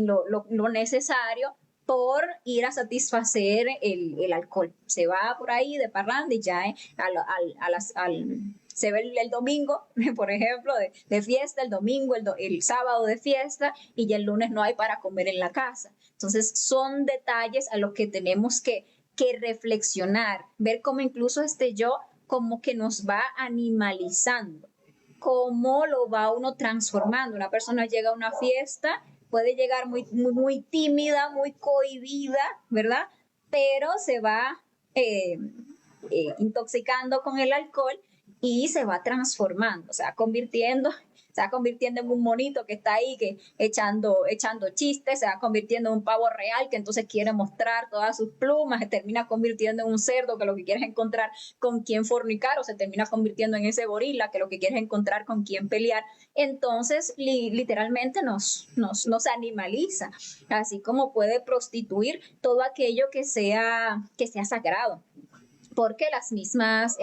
lo necesario por ir a satisfacer el alcohol. Se va por ahí de parranda y ya se ve el domingo, por ejemplo, de fiesta, el domingo, el sábado de fiesta, y ya el lunes no hay para comer en la casa. Entonces son detalles a los que tenemos que reflexionar, ver cómo incluso yo como que nos va animalizando, cómo lo va uno transformando. Una persona llega a una fiesta, puede llegar muy tímida, muy cohibida, ¿verdad? Pero se va intoxicando con el alcohol y se va transformando, se va convirtiendo en un monito que está ahí echando chistes, se va convirtiendo en un pavo real que entonces quiere mostrar todas sus plumas, se termina convirtiendo en un cerdo que lo que quiere es encontrar con quién fornicar, o se termina convirtiendo en ese gorila que lo que quiere es encontrar con quién pelear. Entonces literalmente nos animaliza, así como puede prostituir todo aquello que sea sagrado, porque las mismas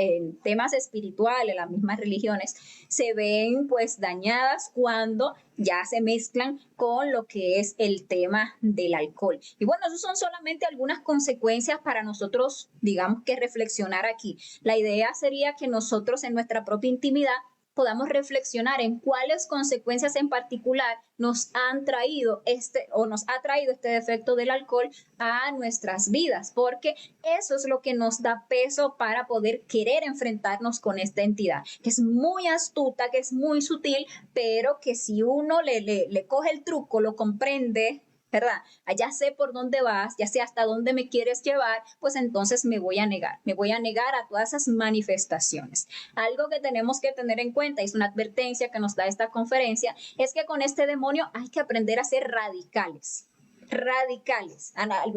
temas espirituales, las mismas religiones se ven pues dañadas cuando ya se mezclan con lo que es el tema del alcohol. Y bueno, esas son solamente algunas consecuencias para nosotros, digamos, que reflexionar aquí. La idea sería que nosotros en nuestra propia intimidad podamos reflexionar en cuáles consecuencias en particular nos ha traído este defecto del alcohol a nuestras vidas, porque eso es lo que nos da peso para poder querer enfrentarnos con esta entidad, que es muy astuta, que es muy sutil, pero que si uno le coge el truco, lo comprende, ¿verdad? Ya sé por dónde vas, ya sé hasta dónde me quieres llevar, pues entonces me voy a negar a todas esas manifestaciones. Algo que tenemos que tener en cuenta, y es una advertencia que nos da esta conferencia, es que con este demonio hay que aprender a ser radicales,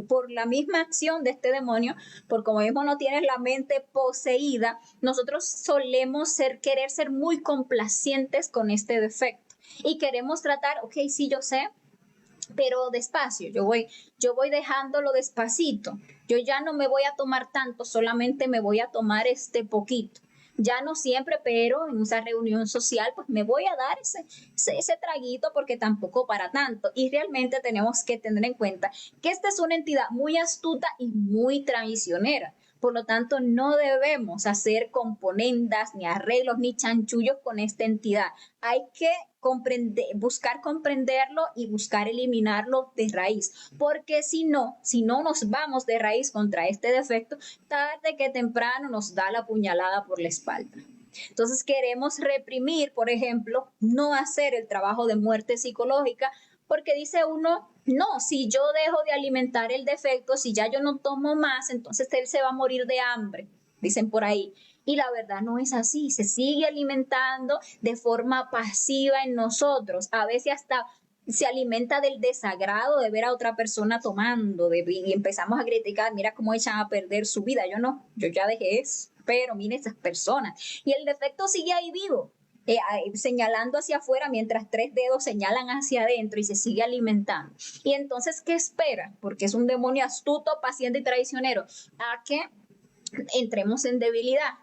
por la misma acción de este demonio, por como mismo no tienes la mente poseída, nosotros solemos querer ser muy complacientes con este defecto y queremos tratar, ok, sí, yo sé, pero despacio, yo voy dejándolo despacito, yo ya no me voy a tomar tanto, solamente me voy a tomar este poquito, ya no siempre, pero en esa reunión social pues me voy a dar ese traguito porque tampoco para tanto, y realmente tenemos que tener en cuenta que esta es una entidad muy astuta y muy traicionera. Por lo tanto, no debemos hacer componendas, ni arreglos, ni chanchullos con esta entidad. Hay que buscar comprenderlo y buscar eliminarlo de raíz, porque si no nos vamos de raíz contra este defecto, tarde que temprano nos da la puñalada por la espalda. Entonces queremos reprimir, por ejemplo, no hacer el trabajo de muerte psicológica, porque dice uno, no, si yo dejo de alimentar el defecto, si ya yo no tomo más, entonces él se va a morir de hambre, dicen por ahí. Y la verdad no es así, se sigue alimentando de forma pasiva en nosotros, a veces hasta se alimenta del desagrado de ver a otra persona tomando y empezamos a criticar, mira cómo echan a perder su vida. Yo no, yo ya dejé eso. pero mire esas personas. Y el defecto sigue ahí vivo. Señalando hacia afuera mientras tres dedos señalan hacia adentro y se sigue alimentando. Y entonces, ¿qué espera? Porque es un demonio astuto, paciente y traicionero, a que entremos en debilidad,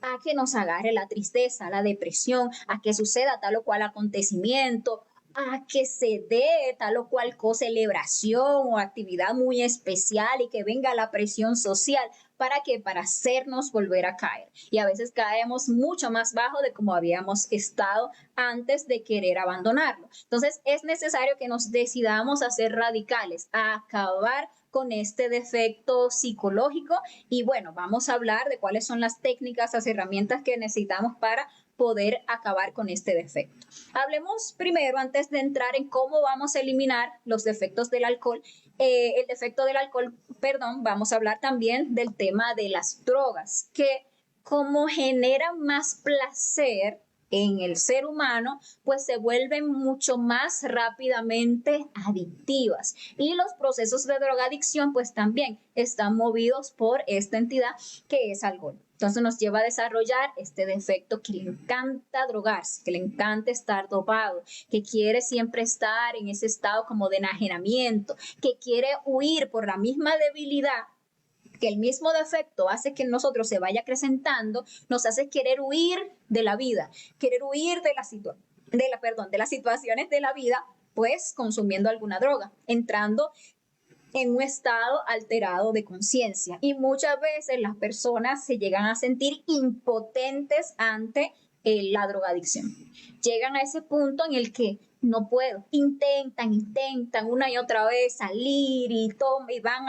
a que nos agarre la tristeza, la depresión, a que suceda tal o cual acontecimiento, a que se dé tal o cual celebración o actividad muy especial y que venga la presión social. ¿Para qué? Para hacernos volver a caer. Y a veces caemos mucho más bajo de como habíamos estado antes de querer abandonarlo. Entonces es necesario que nos decidamos a ser radicales, a acabar con este defecto psicológico. Y bueno, vamos a hablar de cuáles son las técnicas, las herramientas que necesitamos para poder acabar con este defecto. Hablemos primero, antes de entrar en cómo vamos a eliminar los defectos del alcohol, el defecto del alcohol, perdón, vamos a hablar también del tema de las drogas, que como generan más placer en el ser humano, pues se vuelven mucho más rápidamente adictivas. Y los procesos de drogadicción, pues también están movidos por esta entidad que es alcohol. Entonces nos lleva a desarrollar este defecto que le encanta drogarse, que le encanta estar dopado, que quiere siempre estar en ese estado como de enajenamiento, que quiere huir por la misma debilidad que el mismo defecto hace que nosotros se vaya acrecentando, nos hace querer huir de la vida, querer huir de las situaciones de la vida, pues consumiendo alguna droga, entrando en un estado alterado de conciencia. Y muchas veces las personas se llegan a sentir impotentes ante la drogadicción. Llegan a ese punto en el que no puedo, intentan una y otra vez salir y van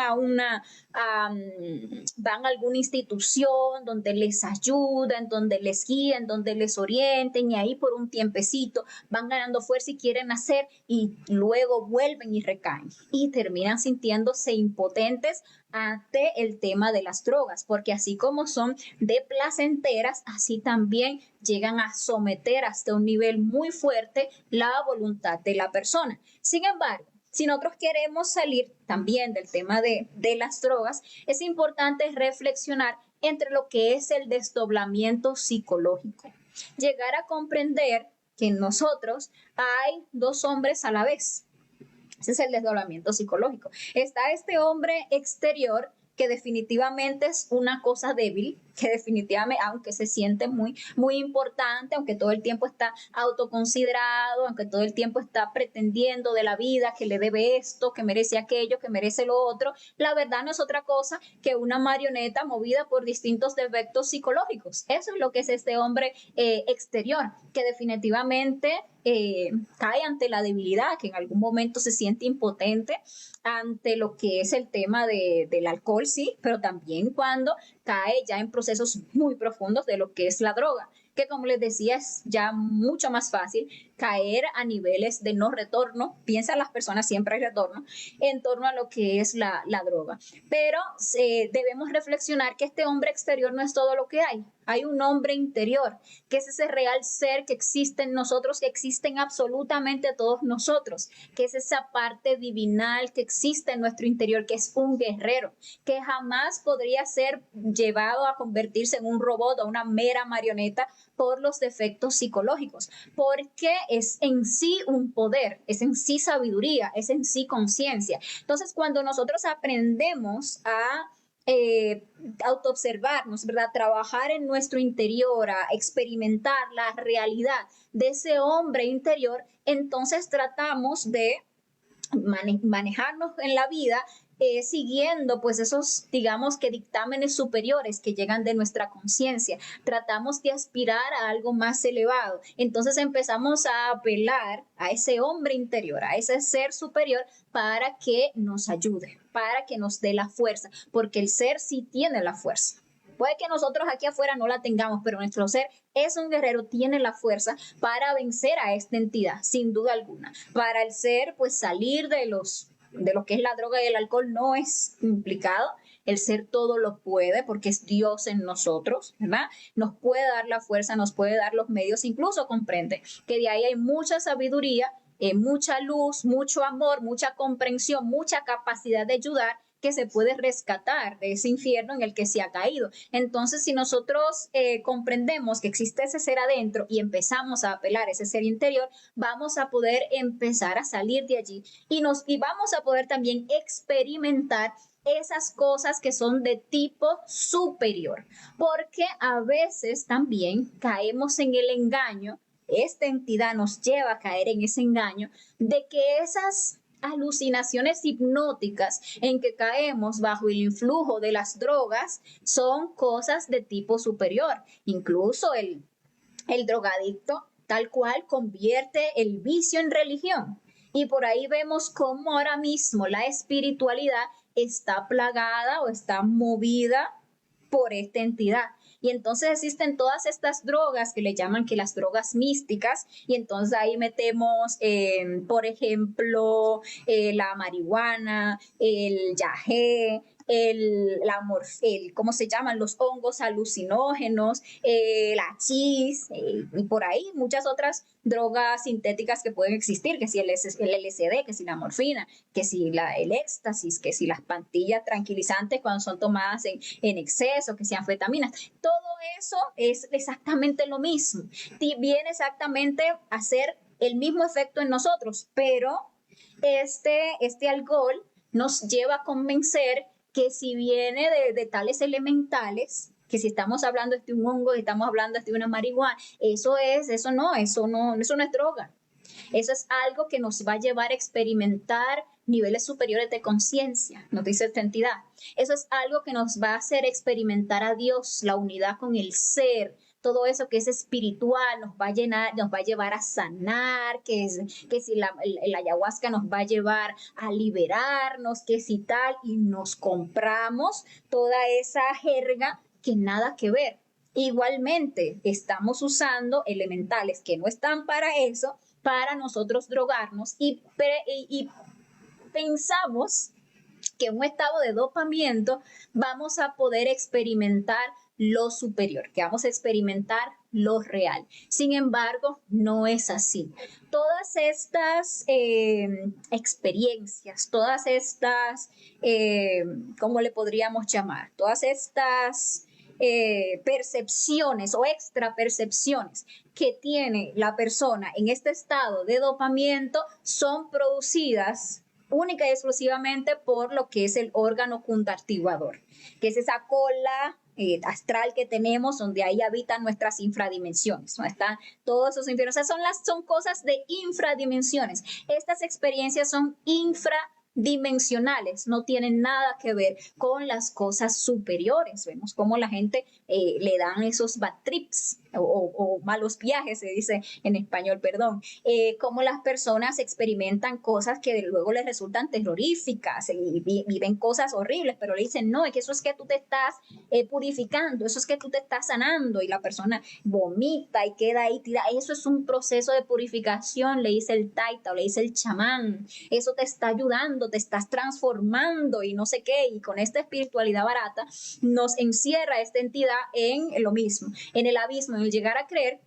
van a alguna institución donde les ayuden, donde les guíen, donde les orienten, y ahí por un tiempecito van ganando fuerza y quieren hacer, y luego vuelven y recaen y terminan sintiéndose impotentes ante el tema de las drogas, porque así como son de placenteras, así también llegan a someter hasta un nivel muy fuerte la voluntad de la persona. Sin embargo, si nosotros queremos salir también del tema de las drogas, es importante reflexionar entre lo que es el desdoblamiento psicológico. Llegar a comprender que en nosotros hay dos hombres a la vez. Ese es el desdoblamiento psicológico. Está este hombre exterior que definitivamente es una cosa débil, que definitivamente, aunque se siente muy, muy importante, aunque todo el tiempo está autoconsiderado, aunque todo el tiempo está pretendiendo de la vida que le debe esto, que merece aquello, que merece lo otro, la verdad no es otra cosa que una marioneta movida por distintos defectos psicológicos. Eso es lo que es este hombre exterior, que definitivamente cae ante la debilidad, que en algún momento se siente impotente ante lo que es el tema del alcohol, sí, pero también cuando cae ya en procesos muy profundos de lo que es la droga, que como les decía es ya mucho más fácil caer a niveles de no retorno, piensan las personas siempre hay retorno, en torno a lo que es la droga. Pero debemos reflexionar que este hombre exterior no es todo lo que hay un hombre interior, que es ese real ser que existe en nosotros, que existe en absolutamente todos nosotros, que es esa parte divinal que existe en nuestro interior, que es un guerrero, que jamás podría ser llevado a convertirse en un robot o una mera marioneta por los defectos psicológicos, porque es en sí un poder, es en sí sabiduría, es en sí conciencia. Entonces, cuando nosotros aprendemos a autoobservarnos, ¿verdad? Trabajar en nuestro interior, a experimentar la realidad de ese hombre interior, entonces tratamos de manejarnos en la vida siguiendo pues esos, digamos que dictámenes superiores que llegan de nuestra conciencia. Tratamos de aspirar a algo más elevado. Entonces empezamos a apelar a ese hombre interior, a ese ser superior para que nos ayude, para que nos dé la fuerza, porque el ser sí tiene la fuerza. Puede que nosotros aquí afuera no la tengamos, pero nuestro ser es un guerrero, tiene la fuerza para vencer a esta entidad, sin duda alguna. Para el ser, pues salir de lo que es la droga y el alcohol no es complicado. El ser todo lo puede porque es Dios en nosotros, ¿verdad? Nos puede dar la fuerza, nos puede dar los medios, incluso comprende que de ahí hay mucha sabiduría, mucha luz, mucho amor, mucha comprensión, mucha capacidad de ayudar, que se puede rescatar de ese infierno en el que se ha caído. Entonces, si nosotros comprendemos que existe ese ser adentro y empezamos a apelar a ese ser interior, vamos a poder empezar a salir de allí y vamos a poder también experimentar esas cosas que son de tipo superior, porque a veces también caemos en el engaño, esta entidad nos lleva a caer en ese engaño de que esas alucinaciones hipnóticas en que caemos bajo el influjo de las drogas son cosas de tipo superior. Incluso el drogadicto tal cual convierte el vicio en religión. Y por ahí vemos cómo ahora mismo la espiritualidad está plagada o está movida por esta entidad. Y entonces existen todas estas drogas que le llaman que las drogas místicas, y entonces ahí metemos, por ejemplo, la marihuana, el yagé, ¿cómo se llaman? Los hongos alucinógenos, la chis, y por ahí muchas otras drogas sintéticas que pueden existir, que si el LSD, que si la morfina, que si el éxtasis, que si las pastillas tranquilizantes cuando son tomadas en exceso, que si anfetaminas. Todo eso es exactamente lo mismo. Viene exactamente a hacer el mismo efecto en nosotros, pero este alcohol nos lleva a convencer que si viene de tales elementales, que si estamos hablando de un hongo, estamos hablando de una marihuana, eso no es droga. Eso es algo que nos va a llevar a experimentar niveles superiores de conciencia, nos dice esta entidad. Eso es algo que nos va a hacer experimentar a Dios, la unidad con el ser, todo eso que es espiritual nos va a llevar a sanar, que si la ayahuasca nos va a llevar a liberarnos, que si tal, y nos compramos toda esa jerga que nada que ver. Igualmente, estamos usando elementales que no están para eso, para nosotros drogarnos y pensamos que en un estado de dopamiento vamos a poder experimentar lo superior, que vamos a experimentar lo real. Sin embargo, no es así. Todas estas experiencias, todas estas, ¿cómo le podríamos llamar? Todas estas percepciones o extra percepciones que tiene la persona en este estado de dopamiento son producidas única y exclusivamente por lo que es el órgano cundartiguador, que es esa cola astral que tenemos, donde ahí habitan nuestras infradimensiones, donde están todos esos infiernos. O sea, son cosas de infradimensiones. Estas experiencias son infradimensionales, no tienen nada que ver con las cosas superiores. Vemos cómo la gente le dan esos bad trips o malos viajes, se dice en español, perdón, cómo las personas experimentan cosas que luego les resultan terroríficas y viven cosas horribles, pero le dicen, no, es que eso es que tú te estás purificando, eso es que tú te estás sanando, y la persona vomita y queda ahí tirada. Eso es un proceso de purificación, le dice el taita o le dice el chamán, eso te está ayudando, te estás transformando y no sé qué, y con esta espiritualidad barata nos encierra esta entidad en lo mismo, en el abismo, en el llegar a creer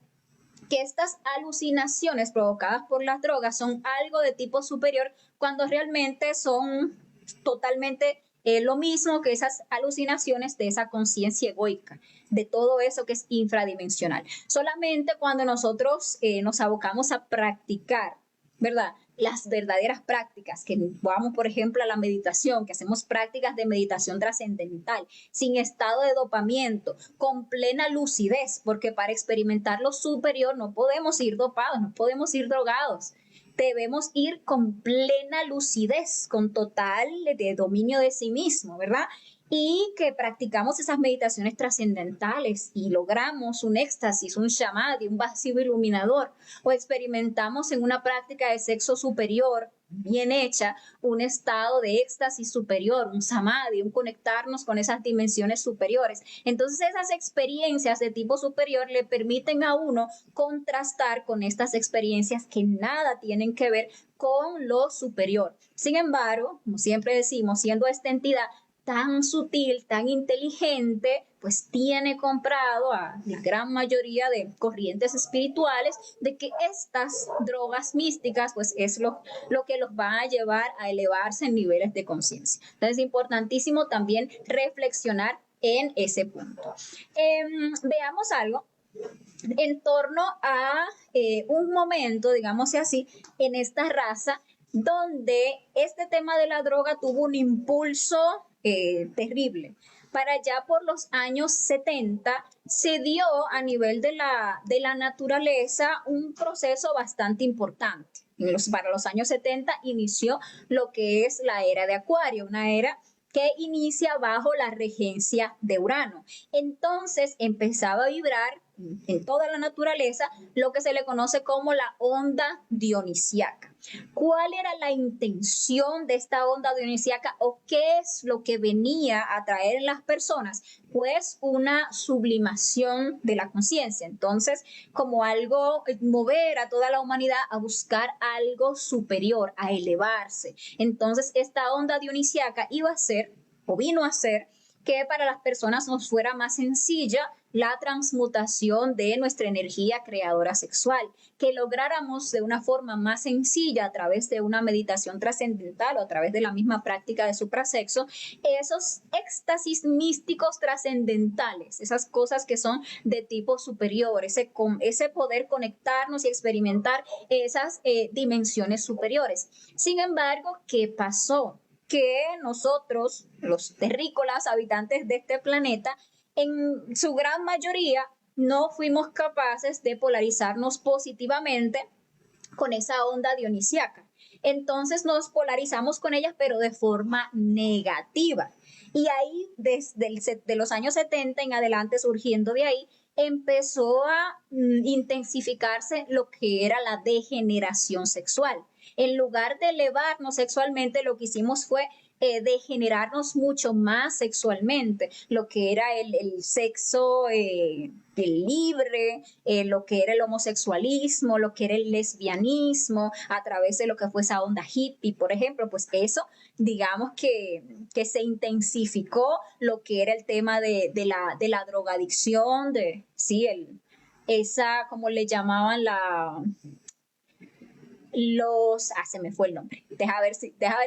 que estas alucinaciones provocadas por las drogas son algo de tipo superior, cuando realmente son totalmente lo mismo que esas alucinaciones de esa conciencia egoica, de todo eso que es infradimensional. Solamente cuando nosotros nos abocamos a practicar, ¿verdad?, las verdaderas prácticas, que vamos, por ejemplo, a la meditación, que hacemos prácticas de meditación trascendental, sin estado de dopamiento, con plena lucidez, porque para experimentar lo superior no podemos ir dopados, no podemos ir drogados. Debemos ir con plena lucidez, con total de dominio de sí mismo, ¿verdad? Y que practicamos esas meditaciones trascendentales y logramos un éxtasis, un samadhi, un vacío iluminador, o experimentamos en una práctica de sexo superior bien hecha un estado de éxtasis superior, un samadhi, un conectarnos con esas dimensiones superiores. Entonces esas experiencias de tipo superior le permiten a uno contrastar con estas experiencias que nada tienen que ver con lo superior. Sin embargo, como siempre decimos, siendo esta entidad tan sutil, tan inteligente, pues tiene comprado a la gran mayoría de corrientes espirituales de que estas drogas místicas pues es lo que los va a llevar a elevarse en niveles de conciencia. Entonces es importantísimo también reflexionar en ese punto. Veamos algo en torno a un momento, digamos así, en esta raza donde este tema de la droga tuvo un impulso terrible. Para allá por los años 70 se dio a nivel de la naturaleza un proceso bastante importante. Para los años 70 inició lo que es la era de Acuario, una era que inicia bajo la regencia de Urano. Entonces empezaba a vibrar en toda la naturaleza lo que se le conoce como la onda dionisiaca. ¿Cuál era la intención de esta onda dionisiaca o qué es lo que venía a traer en las personas? Pues una sublimación de la conciencia. Entonces, como algo, mover a toda la humanidad a buscar algo superior, a elevarse. Entonces, esta onda dionisiaca iba a ser, o vino a ser, que para las personas nos fuera más sencilla la transmutación de nuestra energía creadora sexual, que lográramos de una forma más sencilla a través de una meditación trascendental o a través de la misma práctica de suprasexo, esos éxtasis místicos trascendentales, esas cosas que son de tipo superior, ese poder conectarnos y experimentar esas dimensiones superiores. Sin embargo, ¿qué pasó? Que nosotros, los terrícolas, habitantes de este planeta, en su gran mayoría no fuimos capaces de polarizarnos positivamente con esa onda dionisiaca. Entonces nos polarizamos con ellas, pero de forma negativa. Y ahí, desde los años 70 en adelante, surgiendo de ahí, empezó a intensificarse lo que era la degeneración sexual. En lugar de elevarnos sexualmente, lo que hicimos fue degenerarnos mucho más sexualmente, lo que era el sexo el libre, lo que era el homosexualismo, lo que era el lesbianismo, a través de lo que fue esa onda hippie, por ejemplo, pues eso, digamos que se intensificó lo que era el tema de la drogadicción, sí, esa, como le llamaban se me fue el nombre. Deja ver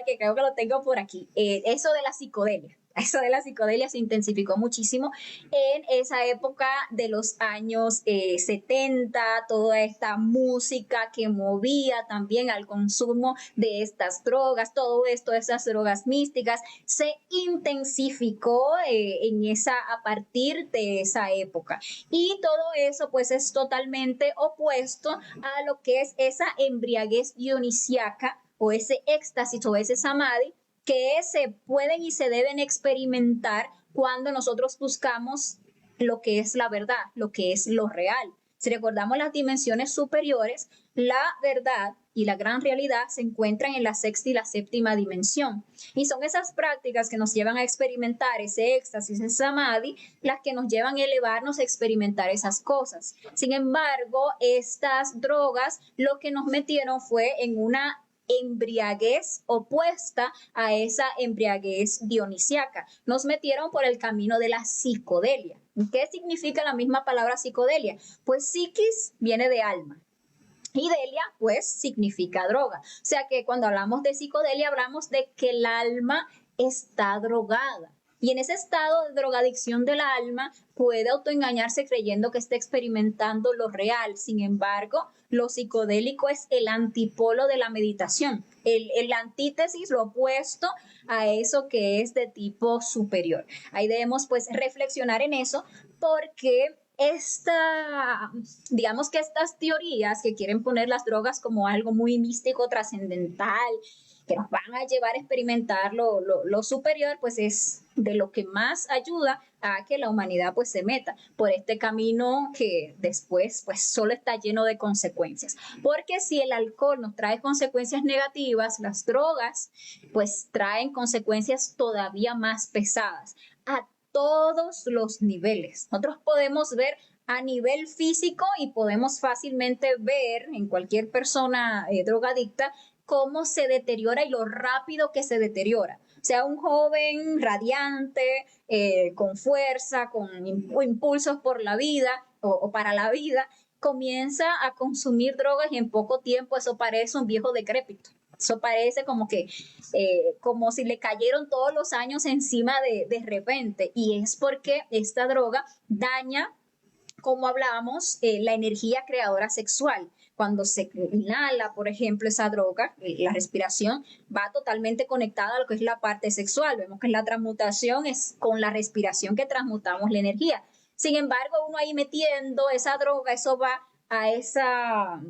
que creo que lo tengo por aquí. Eso de la psicodelia. Eso de la psicodelia se intensificó muchísimo en esa época de los años 70, toda esta música que movía también al consumo de estas drogas, todo esto, esas drogas místicas, se intensificó a partir de esa época. Y todo eso pues es totalmente opuesto a lo que es esa embriaguez dionisiaca o ese éxtasis o ese samadhi que se pueden y se deben experimentar cuando nosotros buscamos lo que es la verdad, lo que es lo real. Si recordamos las dimensiones superiores, la verdad y la gran realidad se encuentran en la sexta y la séptima dimensión. Y son esas prácticas que nos llevan a experimentar ese éxtasis, ese samadhi, las que nos llevan a elevarnos a experimentar esas cosas. Sin embargo, estas drogas lo que nos metieron fue en una embriaguez opuesta a esa embriaguez dionisiaca. Nos metieron por el camino de la psicodelia. ¿Qué significa la misma palabra psicodelia? Pues psiquis viene de alma. Y delia, pues, significa droga. O sea que cuando hablamos de psicodelia, hablamos de que el alma está drogada. Y en ese estado de drogadicción del alma puede autoengañarse creyendo que está experimentando lo real. Sin embargo, lo psicodélico es el antipolo de la meditación, el antítesis, lo opuesto a eso que es de tipo superior. Ahí debemos pues reflexionar en eso porque digamos que estas teorías que quieren poner las drogas como algo muy místico, trascendental, que nos van a llevar a experimentar lo superior, pues es de lo que más ayuda a que la humanidad pues se meta por este camino que después pues solo está lleno de consecuencias. Porque si el alcohol nos trae consecuencias negativas, las drogas pues traen consecuencias todavía más pesadas a todos los niveles. Nosotros podemos ver a nivel físico y podemos fácilmente ver en cualquier persona drogadicta cómo se deteriora y lo rápido que se deteriora. O sea un joven radiante, con fuerza, con impulsos por la vida o para la vida, comienza a consumir drogas y en poco tiempo eso parece un viejo decrépito. Eso parece como si le cayeron todos los años encima de repente. Y es porque esta droga daña, como hablábamos, la energía creadora sexual. Cuando se inhala, por ejemplo, esa droga, la respiración va totalmente conectada a lo que es la parte sexual. Vemos que la transmutación es con la respiración que transmutamos la energía. Sin embargo, uno ahí metiendo esa droga, eso va a esa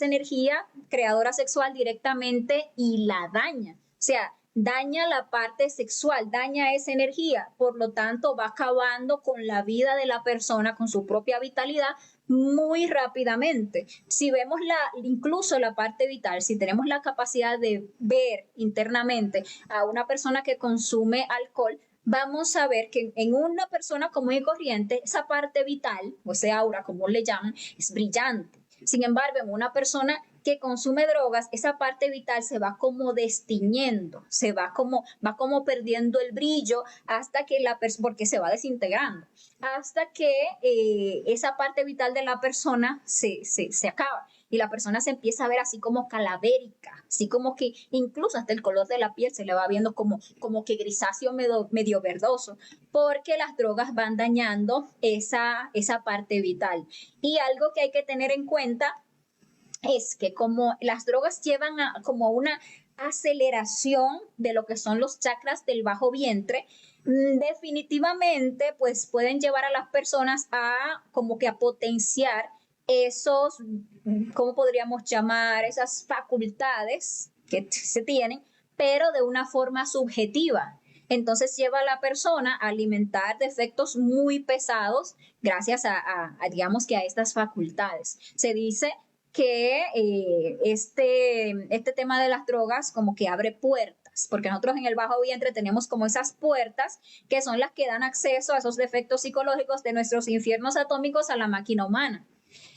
energía creadora sexual directamente y la daña. O sea, daña la parte sexual, daña esa energía, por lo tanto va acabando con la vida de la persona, con su propia vitalidad muy rápidamente. Si vemos incluso la parte vital, si tenemos la capacidad de ver internamente a una persona que consume alcohol, vamos a ver que en una persona común y corriente, esa parte vital, o ese aura, como le llaman, es brillante. Sin embargo, en una persona que consume drogas, esa parte vital se va como destiñendo, va como perdiendo el brillo hasta que porque se va desintegrando, hasta que esa parte vital de la persona se acaba y la persona se empieza a ver así como calavérica, así como que incluso hasta el color de la piel se le va viendo como que grisáceo medio verdoso, porque las drogas van dañando esa parte vital. Y algo que hay que tener en cuenta es que como las drogas llevan como una aceleración de lo que son los chakras del bajo vientre, definitivamente pues pueden llevar a las personas a como que a potenciar esos, ¿cómo podríamos llamar? Esas facultades que se tienen, pero de una forma subjetiva. Entonces lleva a la persona a alimentar defectos muy pesados gracias digamos que a estas facultades. Se dice que este tema de las drogas como que abre puertas, porque nosotros en el bajo vientre tenemos como esas puertas que son las que dan acceso a esos defectos psicológicos de nuestros infiernos atómicos a la máquina humana.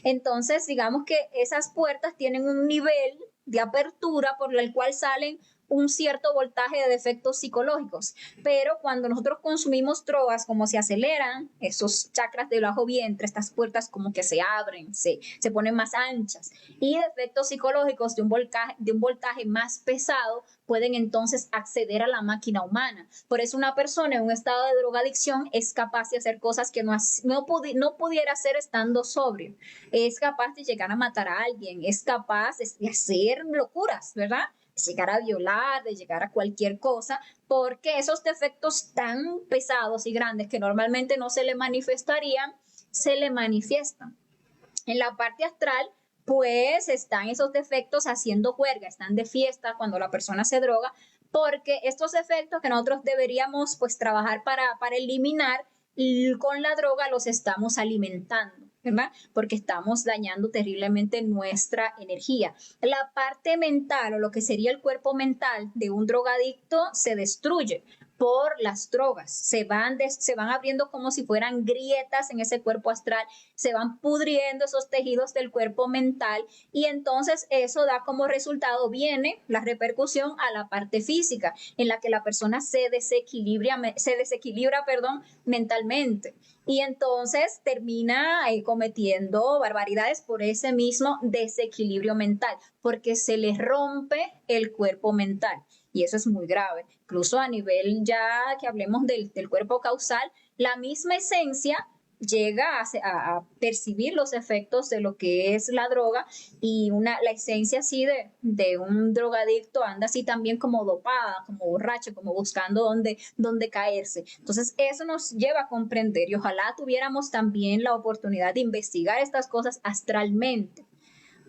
Entonces, digamos que esas puertas tienen un nivel de apertura por el cual salen un cierto voltaje de defectos psicológicos, pero cuando nosotros consumimos drogas, como se aceleran esos chakras del bajo vientre, estas puertas como que se abren, se ponen más anchas y defectos psicológicos de un voltaje más pesado pueden entonces acceder a la máquina humana. Por eso una persona en un estado de drogadicción es capaz de hacer cosas que no pudiera hacer estando sobrio. Es capaz de llegar a matar a alguien, es capaz de hacer locuras, ¿verdad? De llegar a violar, de llegar a cualquier cosa, porque esos defectos tan pesados y grandes que normalmente no se le manifestarían, se le manifiestan. En la parte astral, pues están esos defectos haciendo juerga, están de fiesta cuando la persona se droga, porque estos efectos que nosotros deberíamos pues trabajar para eliminar, y con la droga los estamos alimentando, ¿verdad? Porque estamos dañando terriblemente nuestra energía. La parte mental o lo que sería el cuerpo mental de un drogadicto se destruye por las drogas, se van abriendo como si fueran grietas en ese cuerpo astral, se van pudriendo esos tejidos del cuerpo mental y entonces eso da como resultado, viene la repercusión a la parte física, en la que la persona se desequilibra mentalmente y entonces termina cometiendo barbaridades por ese mismo desequilibrio mental, porque se le rompe el cuerpo mental. Y eso es muy grave. Incluso a nivel ya que hablemos del cuerpo causal, la misma esencia llega a percibir los efectos de lo que es la droga y la esencia así de un drogadicto anda así también como dopada, como borracho, como buscando dónde caerse. Entonces eso nos lleva a comprender y ojalá tuviéramos también la oportunidad de investigar estas cosas astralmente,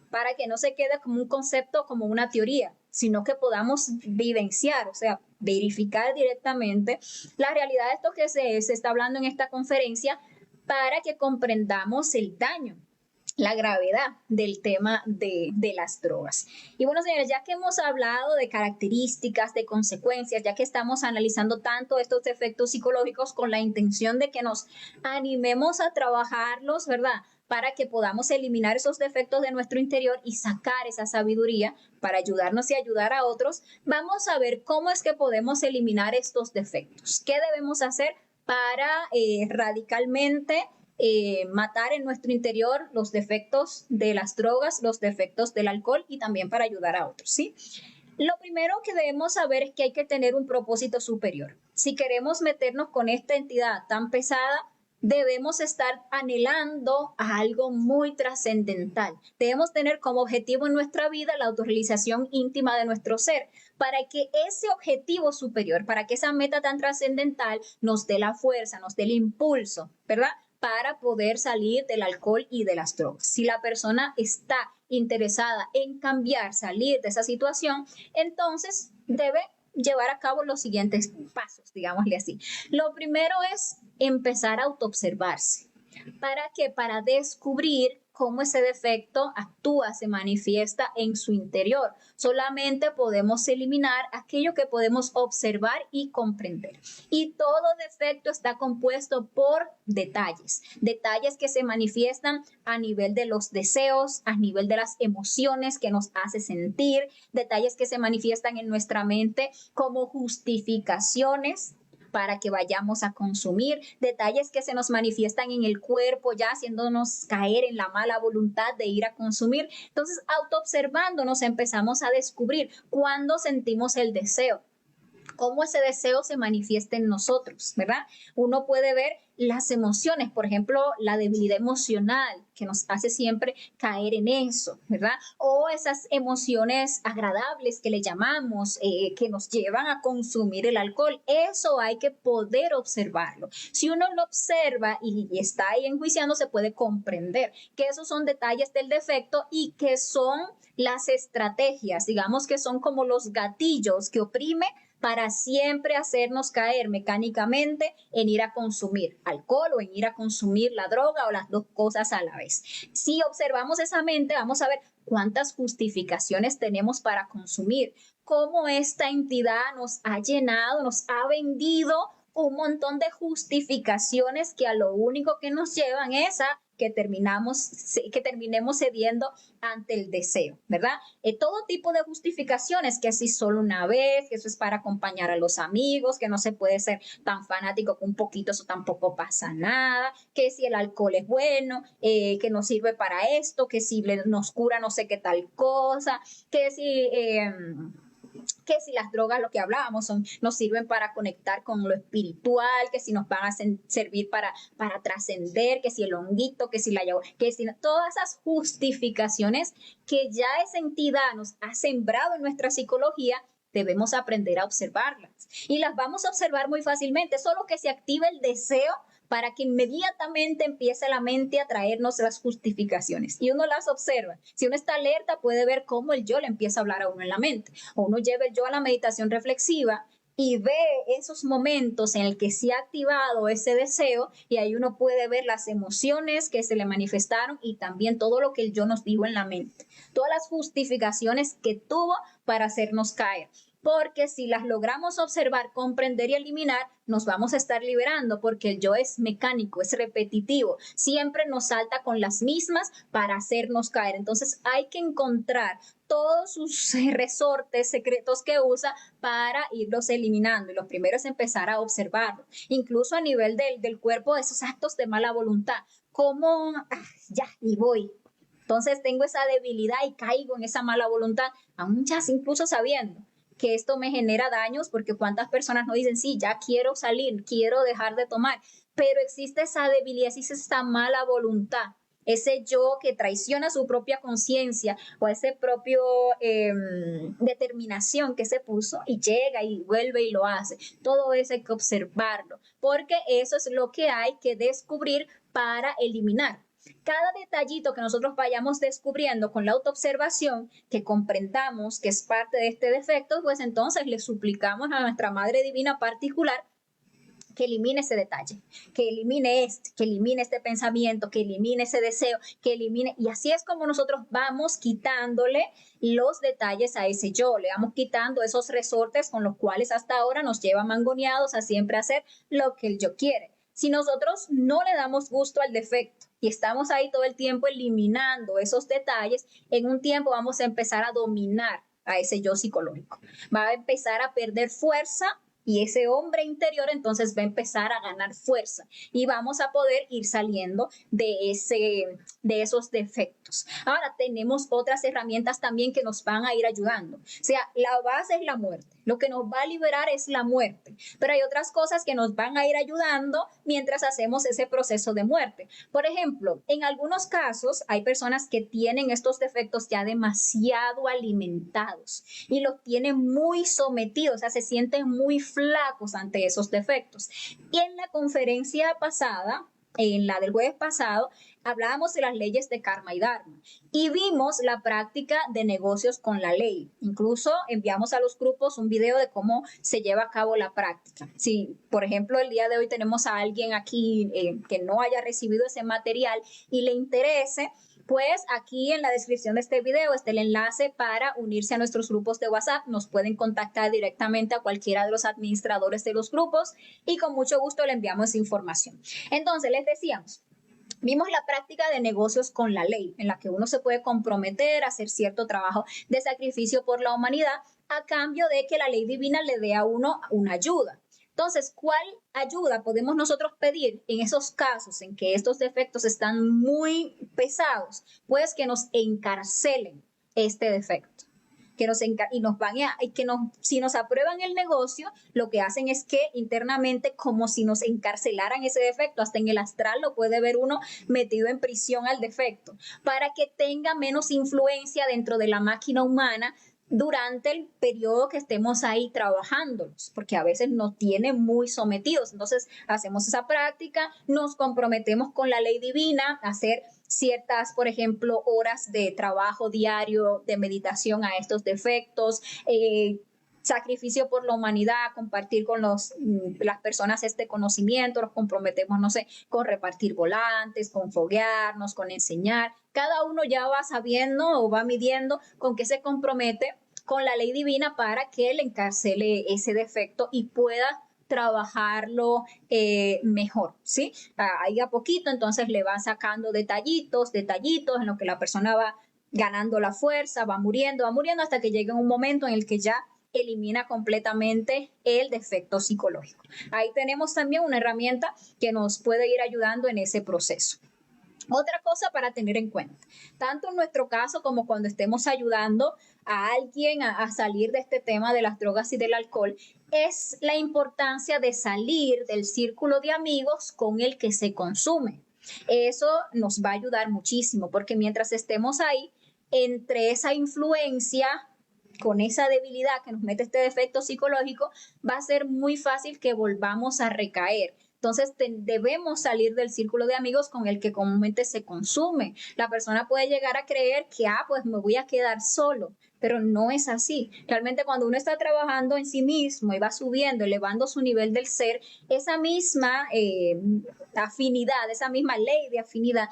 para que no se quede como un concepto, como una teoría, sino que podamos vivenciar, o sea, verificar directamente la realidad de esto que se está hablando en esta conferencia para que comprendamos el daño, la gravedad del tema de las drogas. Y bueno, señores, ya que hemos hablado de características, de consecuencias, ya que estamos analizando tanto estos efectos psicológicos con la intención de que nos animemos a trabajarlos, ¿verdad? para que podamos eliminar esos defectos de nuestro interior y sacar esa sabiduría para ayudarnos y ayudar a otros, vamos a ver cómo es que podemos eliminar estos defectos. ¿Qué debemos hacer para radicalmente matar en nuestro interior los defectos de las drogas, los defectos del alcohol y también para ayudar a otros, ¿sí? Lo primero que debemos saber es que hay que tener un propósito superior. Si queremos meternos con esta entidad tan pesada, debemos estar anhelando a algo muy trascendental. Debemos tener como objetivo en nuestra vida la autorrealización íntima de nuestro ser, para que ese objetivo superior, para que esa meta tan trascendental nos dé la fuerza, nos dé el impulso, ¿verdad? Para poder salir del alcohol y de las drogas. Si la persona está interesada en cambiar, salir de esa situación, entonces debe llevar a cabo los siguientes pasos, digámosle así. Lo primero es empezar a autoobservarse. ¿Para qué? Para descubrir cómo ese defecto actúa, se manifiesta en su interior. Solamente podemos eliminar aquello que podemos observar y comprender. Y todo defecto está compuesto por detalles. Detalles que se manifiestan a nivel de los deseos, a nivel de las emociones que nos hace sentir, detalles que se manifiestan en nuestra mente como justificaciones para que vayamos a consumir, detalles que se nos manifiestan en el cuerpo ya haciéndonos caer en la mala voluntad de ir a consumir. Entonces, autoobservándonos empezamos a descubrir cuándo sentimos el deseo, cómo ese deseo se manifiesta en nosotros, ¿verdad? Uno puede ver las emociones, por ejemplo, la debilidad emocional que nos hace siempre caer en eso, ¿verdad? O esas emociones agradables que le llamamos, que nos llevan a consumir el alcohol. Eso hay que poder observarlo. Si uno lo observa y está ahí enjuiciando, se puede comprender que esos son detalles del defecto y que son las estrategias, digamos que son como los gatillos que oprime para siempre hacernos caer mecánicamente en ir a consumir alcohol o en ir a consumir la droga o las dos cosas a la vez. Si observamos esa mente, vamos a ver cuántas justificaciones tenemos para consumir, cómo esta entidad nos ha llenado, nos ha vendido un montón de justificaciones que a lo único que nos llevan es a que terminemos cediendo ante el deseo, ¿verdad? Todo tipo de justificaciones, que si solo una vez, que eso es para acompañar a los amigos, que no se puede ser tan fanático que un poquito eso tampoco pasa nada, que si el alcohol es bueno, que nos sirve para esto, que si nos cura no sé qué tal cosa, que si las drogas, lo que hablábamos, nos sirven para conectar con lo espiritual, que si nos van a servir para trascender, que si el honguito, que si la ayahuasca, que si todas esas justificaciones que ya esa entidad nos ha sembrado en nuestra psicología, debemos aprender a observarlas. Y las vamos a observar muy fácilmente, solo que se active el deseo para que inmediatamente empiece la mente a traernos las justificaciones. Y uno las observa. Si uno está alerta, puede ver cómo el yo le empieza a hablar a uno en la mente. O uno lleva el yo a la meditación reflexiva y ve esos momentos en el que se ha activado ese deseo, y ahí uno puede ver las emociones que se le manifestaron y también todo lo que el yo nos dijo en la mente. Todas las justificaciones que tuvo para hacernos caer. Porque si las logramos observar, comprender y eliminar, nos vamos a estar liberando, porque el yo es mecánico, es repetitivo, siempre nos salta con las mismas para hacernos caer. Entonces hay que encontrar todos sus resortes secretos que usa para irlos eliminando. Y lo primero es empezar a observarlo, incluso a nivel del cuerpo, esos actos de mala voluntad, como ya, y voy. Entonces tengo esa debilidad y caigo en esa mala voluntad, aún ya incluso sabiendo que esto me genera daños, porque cuántas personas no dicen, sí, ya quiero salir, quiero dejar de tomar, pero existe esa debilidad, existe esa mala voluntad, ese yo que traiciona su propia conciencia o ese propio determinación que se puso y llega y vuelve y lo hace. Todo eso hay que observarlo, porque eso es lo que hay que descubrir para eliminar. Cada detallito que nosotros vayamos descubriendo con la autoobservación, que comprendamos que es parte de este defecto, pues entonces le suplicamos a nuestra Madre Divina particular que elimine ese detalle, que elimine este pensamiento, que elimine ese deseo, que elimine, y así es como nosotros vamos quitándole los detalles a ese yo, le vamos quitando esos resortes con los cuales hasta ahora nos lleva mangoneados a siempre hacer lo que el yo quiere. Si nosotros no le damos gusto al defecto y estamos ahí todo el tiempo eliminando esos detalles, en un tiempo vamos a empezar a dominar a ese yo psicológico. Va a empezar a perder fuerza y ese hombre interior entonces va a empezar a ganar fuerza y vamos a poder ir saliendo de esos defectos. Ahora tenemos otras herramientas también que nos van a ir ayudando. O sea, la base es la muerte. Lo que nos va a liberar es la muerte. Pero hay otras cosas que nos van a ir ayudando mientras hacemos ese proceso de muerte. Por ejemplo, en algunos casos hay personas que tienen estos defectos ya demasiado alimentados y los tienen muy sometidos, o sea, se sienten muy flacos ante esos defectos. Y en la conferencia pasada, en la del jueves pasado, hablábamos de las leyes de karma y dharma y vimos la práctica de negocios con la ley. Incluso enviamos a los grupos un video de cómo se lleva a cabo la práctica. Si, por ejemplo, el día de hoy tenemos a alguien aquí que no haya recibido ese material y le interese, pues aquí en la descripción de este video está el enlace para unirse a nuestros grupos de WhatsApp. Nos pueden contactar directamente a cualquiera de los administradores de los grupos y con mucho gusto le enviamos información. Entonces, les decíamos, vimos la práctica de negocios con la ley, en la que uno se puede comprometer a hacer cierto trabajo de sacrificio por la humanidad a cambio de que la ley divina le dé a uno una ayuda. Entonces, ¿cuál ayuda podemos nosotros pedir en esos casos en que estos defectos están muy pesados? Pues que nos encarcelen este defecto. Si nos aprueban el negocio, lo que hacen es que internamente, como si nos encarcelaran ese defecto, hasta en el astral lo puede ver uno metido en prisión al defecto, para que tenga menos influencia dentro de la máquina humana durante el periodo que estemos ahí trabajándolos, porque a veces nos tiene muy sometidos. Entonces hacemos esa práctica, nos comprometemos con la ley divina a hacer ciertas, por ejemplo, horas de trabajo diario, de meditación a estos defectos, sacrificio por la humanidad, compartir con las personas este conocimiento, nos comprometemos, no sé, con repartir volantes, con foguearnos, con enseñar. Cada uno ya va sabiendo o va midiendo con qué se compromete con la ley divina para que le encarcele ese defecto y pueda trabajarlo mejor, ¿sí? Ahí a poquito, entonces le va sacando detallitos en lo que la persona va ganando la fuerza, va muriendo hasta que llegue un momento en el que ya elimina completamente el defecto psicológico. Ahí tenemos también una herramienta que nos puede ir ayudando en ese proceso. Otra cosa para tener en cuenta, tanto en nuestro caso como cuando estemos ayudando a alguien a salir de este tema de las drogas y del alcohol, es la importancia de salir del círculo de amigos con el que se consume. Eso nos va a ayudar muchísimo porque mientras estemos ahí, entre esa influencia, con esa debilidad que nos mete este defecto psicológico, va a ser muy fácil que volvamos a recaer. Entonces debemos salir del círculo de amigos con el que comúnmente se consume. La persona puede llegar a creer que, pues me voy a quedar solo, pero no es así. Realmente cuando uno está trabajando en sí mismo y va subiendo, elevando su nivel del ser, esa misma afinidad, esa misma ley de afinidad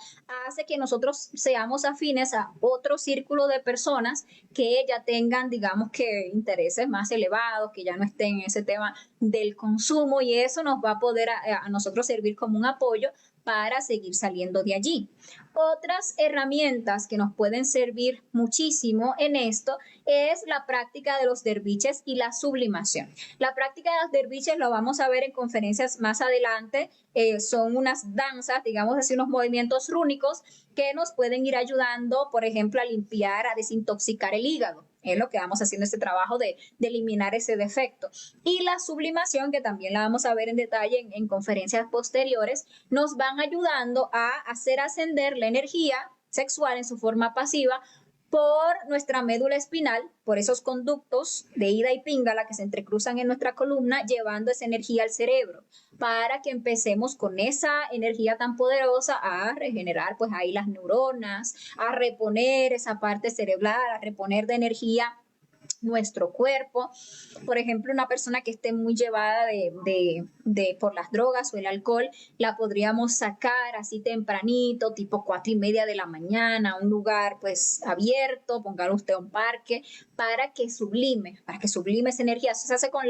hace que nosotros seamos afines a otro círculo de personas que ya tengan, digamos que intereses más elevados, que ya no estén en ese tema del consumo y eso nos va a poder a nosotros servir como un apoyo para seguir saliendo de allí. Otras herramientas que nos pueden servir muchísimo en esto es la práctica de los derviches y la sublimación. La práctica de los derviches lo vamos a ver en conferencias más adelante. Son unas danzas, digamos así, unos movimientos rúnicos que nos pueden ir ayudando, por ejemplo, a limpiar, a desintoxicar el hígado. Es lo que vamos haciendo este trabajo de eliminar ese defecto. Y la sublimación, que también la vamos a ver en detalle en conferencias posteriores, nos van ayudando a hacer ascender la energía sexual en su forma pasiva por nuestra médula espinal, por esos conductos de ida y píngala que se entrecruzan en nuestra columna, llevando esa energía al cerebro, para que empecemos con esa energía tan poderosa a regenerar pues ahí las neuronas, a reponer esa parte cerebral, a reponer de energía nuestro cuerpo. Por ejemplo, una persona que esté muy llevada por las drogas o el alcohol, la podríamos sacar así tempranito, tipo 4:30 de la mañana, a un lugar pues abierto, ponga usted un parque, para que sublime esa energía. Eso se hace con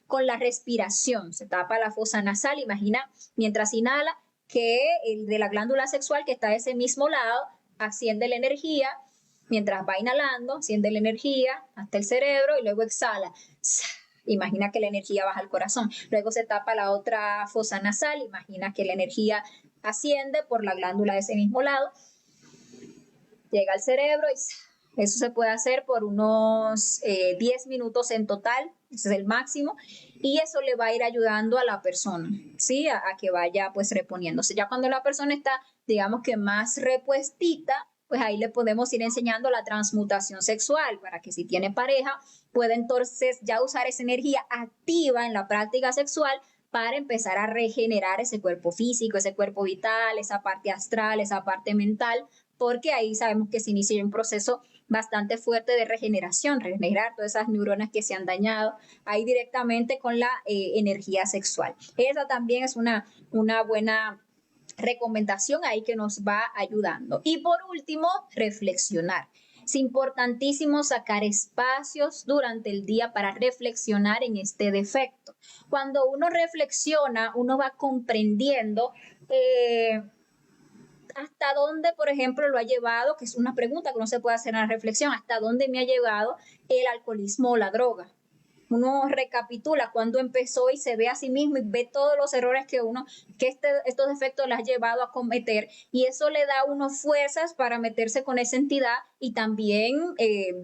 con la respiración. Se tapa la fosa nasal, imagina mientras inhala que el de la glándula sexual que está a ese mismo lado asciende la energía, mientras va inhalando, asciende la energía hasta el cerebro y luego exhala. Imagina que la energía baja al corazón. Luego se tapa la otra fosa nasal, imagina que la energía asciende por la glándula de ese mismo lado, llega al cerebro y eso se puede hacer por unos 10 minutos en total, ese es el máximo, y eso le va a ir ayudando a la persona, ¿sí? A que vaya pues reponiéndose. Ya cuando la persona está, digamos que más repuestita, pues ahí le podemos ir enseñando la transmutación sexual para que si tiene pareja, pueda entonces ya usar esa energía activa en la práctica sexual para empezar a regenerar ese cuerpo físico, ese cuerpo vital, esa parte astral, esa parte mental, porque ahí sabemos que se inicia un proceso bastante fuerte de regeneración, regenerar todas esas neuronas que se han dañado ahí directamente con la energía sexual. Esa también es una buena recomendación ahí que nos va ayudando. Y por último, reflexionar. Es importantísimo sacar espacios durante el día para reflexionar en este defecto. Cuando uno reflexiona, uno va comprendiendo hasta dónde, por ejemplo, lo ha llevado, que es una pregunta que uno se puede hacer en la reflexión, hasta dónde me ha llevado el alcoholismo o la droga. Uno recapitula cuando empezó y se ve a sí mismo y ve todos los errores que estos defectos le ha llevado a cometer, y eso le da a uno fuerzas para meterse con esa entidad y también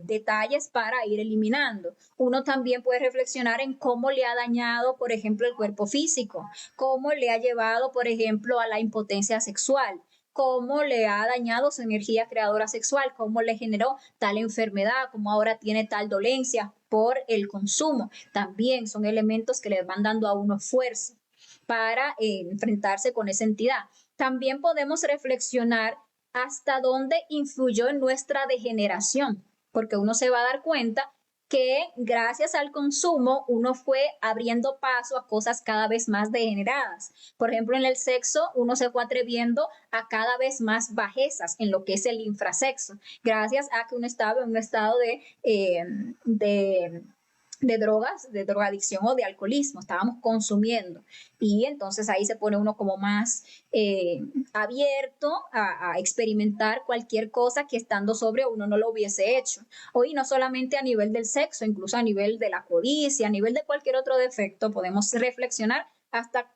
detalles para ir eliminando. Uno también puede reflexionar en cómo le ha dañado, por ejemplo, el cuerpo físico, cómo le ha llevado, por ejemplo, a la impotencia sexual, cómo le ha dañado su energía creadora sexual, cómo le generó tal enfermedad, cómo ahora tiene tal dolencia por el consumo. También son elementos que le van dando a uno fuerza para enfrentarse con esa entidad. También podemos reflexionar hasta dónde influyó en nuestra degeneración, porque uno se va a dar cuenta que gracias al consumo uno fue abriendo paso a cosas cada vez más degeneradas. Por ejemplo, en el sexo uno se fue atreviendo a cada vez más bajezas en lo que es el infrasexo, gracias a que uno estaba en un estado de drogas, de drogadicción o de alcoholismo, estábamos consumiendo, y entonces ahí se pone uno como más abierto a experimentar cualquier cosa que estando sobrio uno no lo hubiese hecho. Hoy no solamente a nivel del sexo, incluso a nivel de la codicia, a nivel de cualquier otro defecto, podemos reflexionar hasta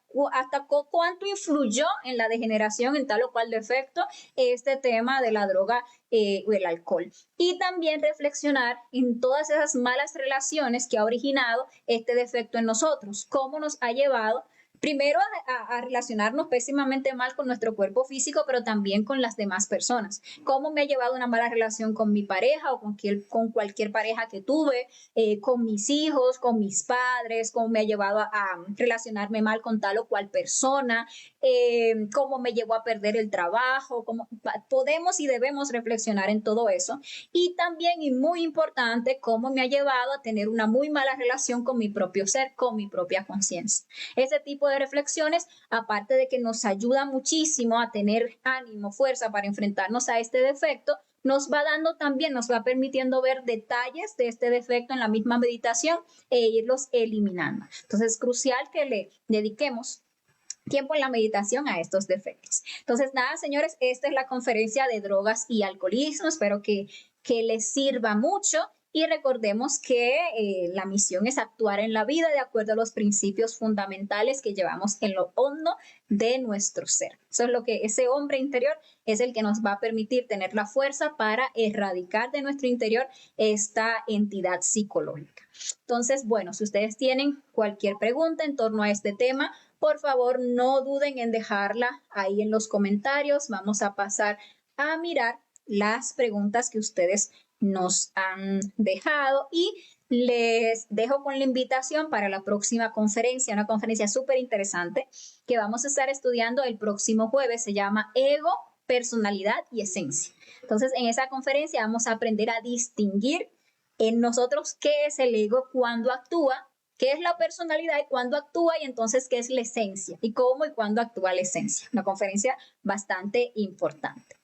cuánto influyó en la degeneración en tal o cual defecto este tema de la droga o el alcohol. Y también reflexionar en todas esas malas relaciones que ha originado este defecto en nosotros, cómo nos ha llevado primero a relacionarnos pésimamente mal con nuestro cuerpo físico, pero también con las demás personas. Cómo me ha llevado una mala relación con mi pareja o con cualquier pareja que tuve, con mis hijos, con mis padres, cómo me ha llevado a relacionarme mal con tal o cual persona, cómo me llevó a perder el trabajo, cómo podemos y debemos reflexionar en todo eso. Y también, y muy importante, cómo me ha llevado a tener una muy mala relación con mi propio ser, con mi propia conciencia. Ese tipo de reflexiones, aparte de que nos ayuda muchísimo a tener ánimo, fuerza para enfrentarnos a este defecto, nos va dando también, nos va permitiendo ver detalles de este defecto en la misma meditación e irlos eliminando. Entonces es crucial que le dediquemos tiempo en la meditación a estos defectos. Entonces, nada, señores, esta es la conferencia de drogas y alcoholismo. Espero que les sirva mucho. Y recordemos que la misión es actuar en la vida de acuerdo a los principios fundamentales que llevamos en lo hondo de nuestro ser. Eso es lo que ese hombre interior es el que nos va a permitir tener la fuerza para erradicar de nuestro interior esta entidad psicológica. Entonces, bueno, si ustedes tienen cualquier pregunta en torno a este tema, por favor, no duden en dejarla ahí en los comentarios. Vamos a pasar a mirar las preguntas que ustedes nos han dejado y les dejo con la invitación para la próxima conferencia, una conferencia súper interesante que vamos a estar estudiando el próximo jueves. Se llama Ego, Personalidad y Esencia. Entonces, en esa conferencia vamos a aprender a distinguir en nosotros qué es el ego, cuándo actúa, qué es la personalidad y cuándo actúa, y entonces qué es la esencia y cómo y cuándo actúa la esencia. Una conferencia bastante importante.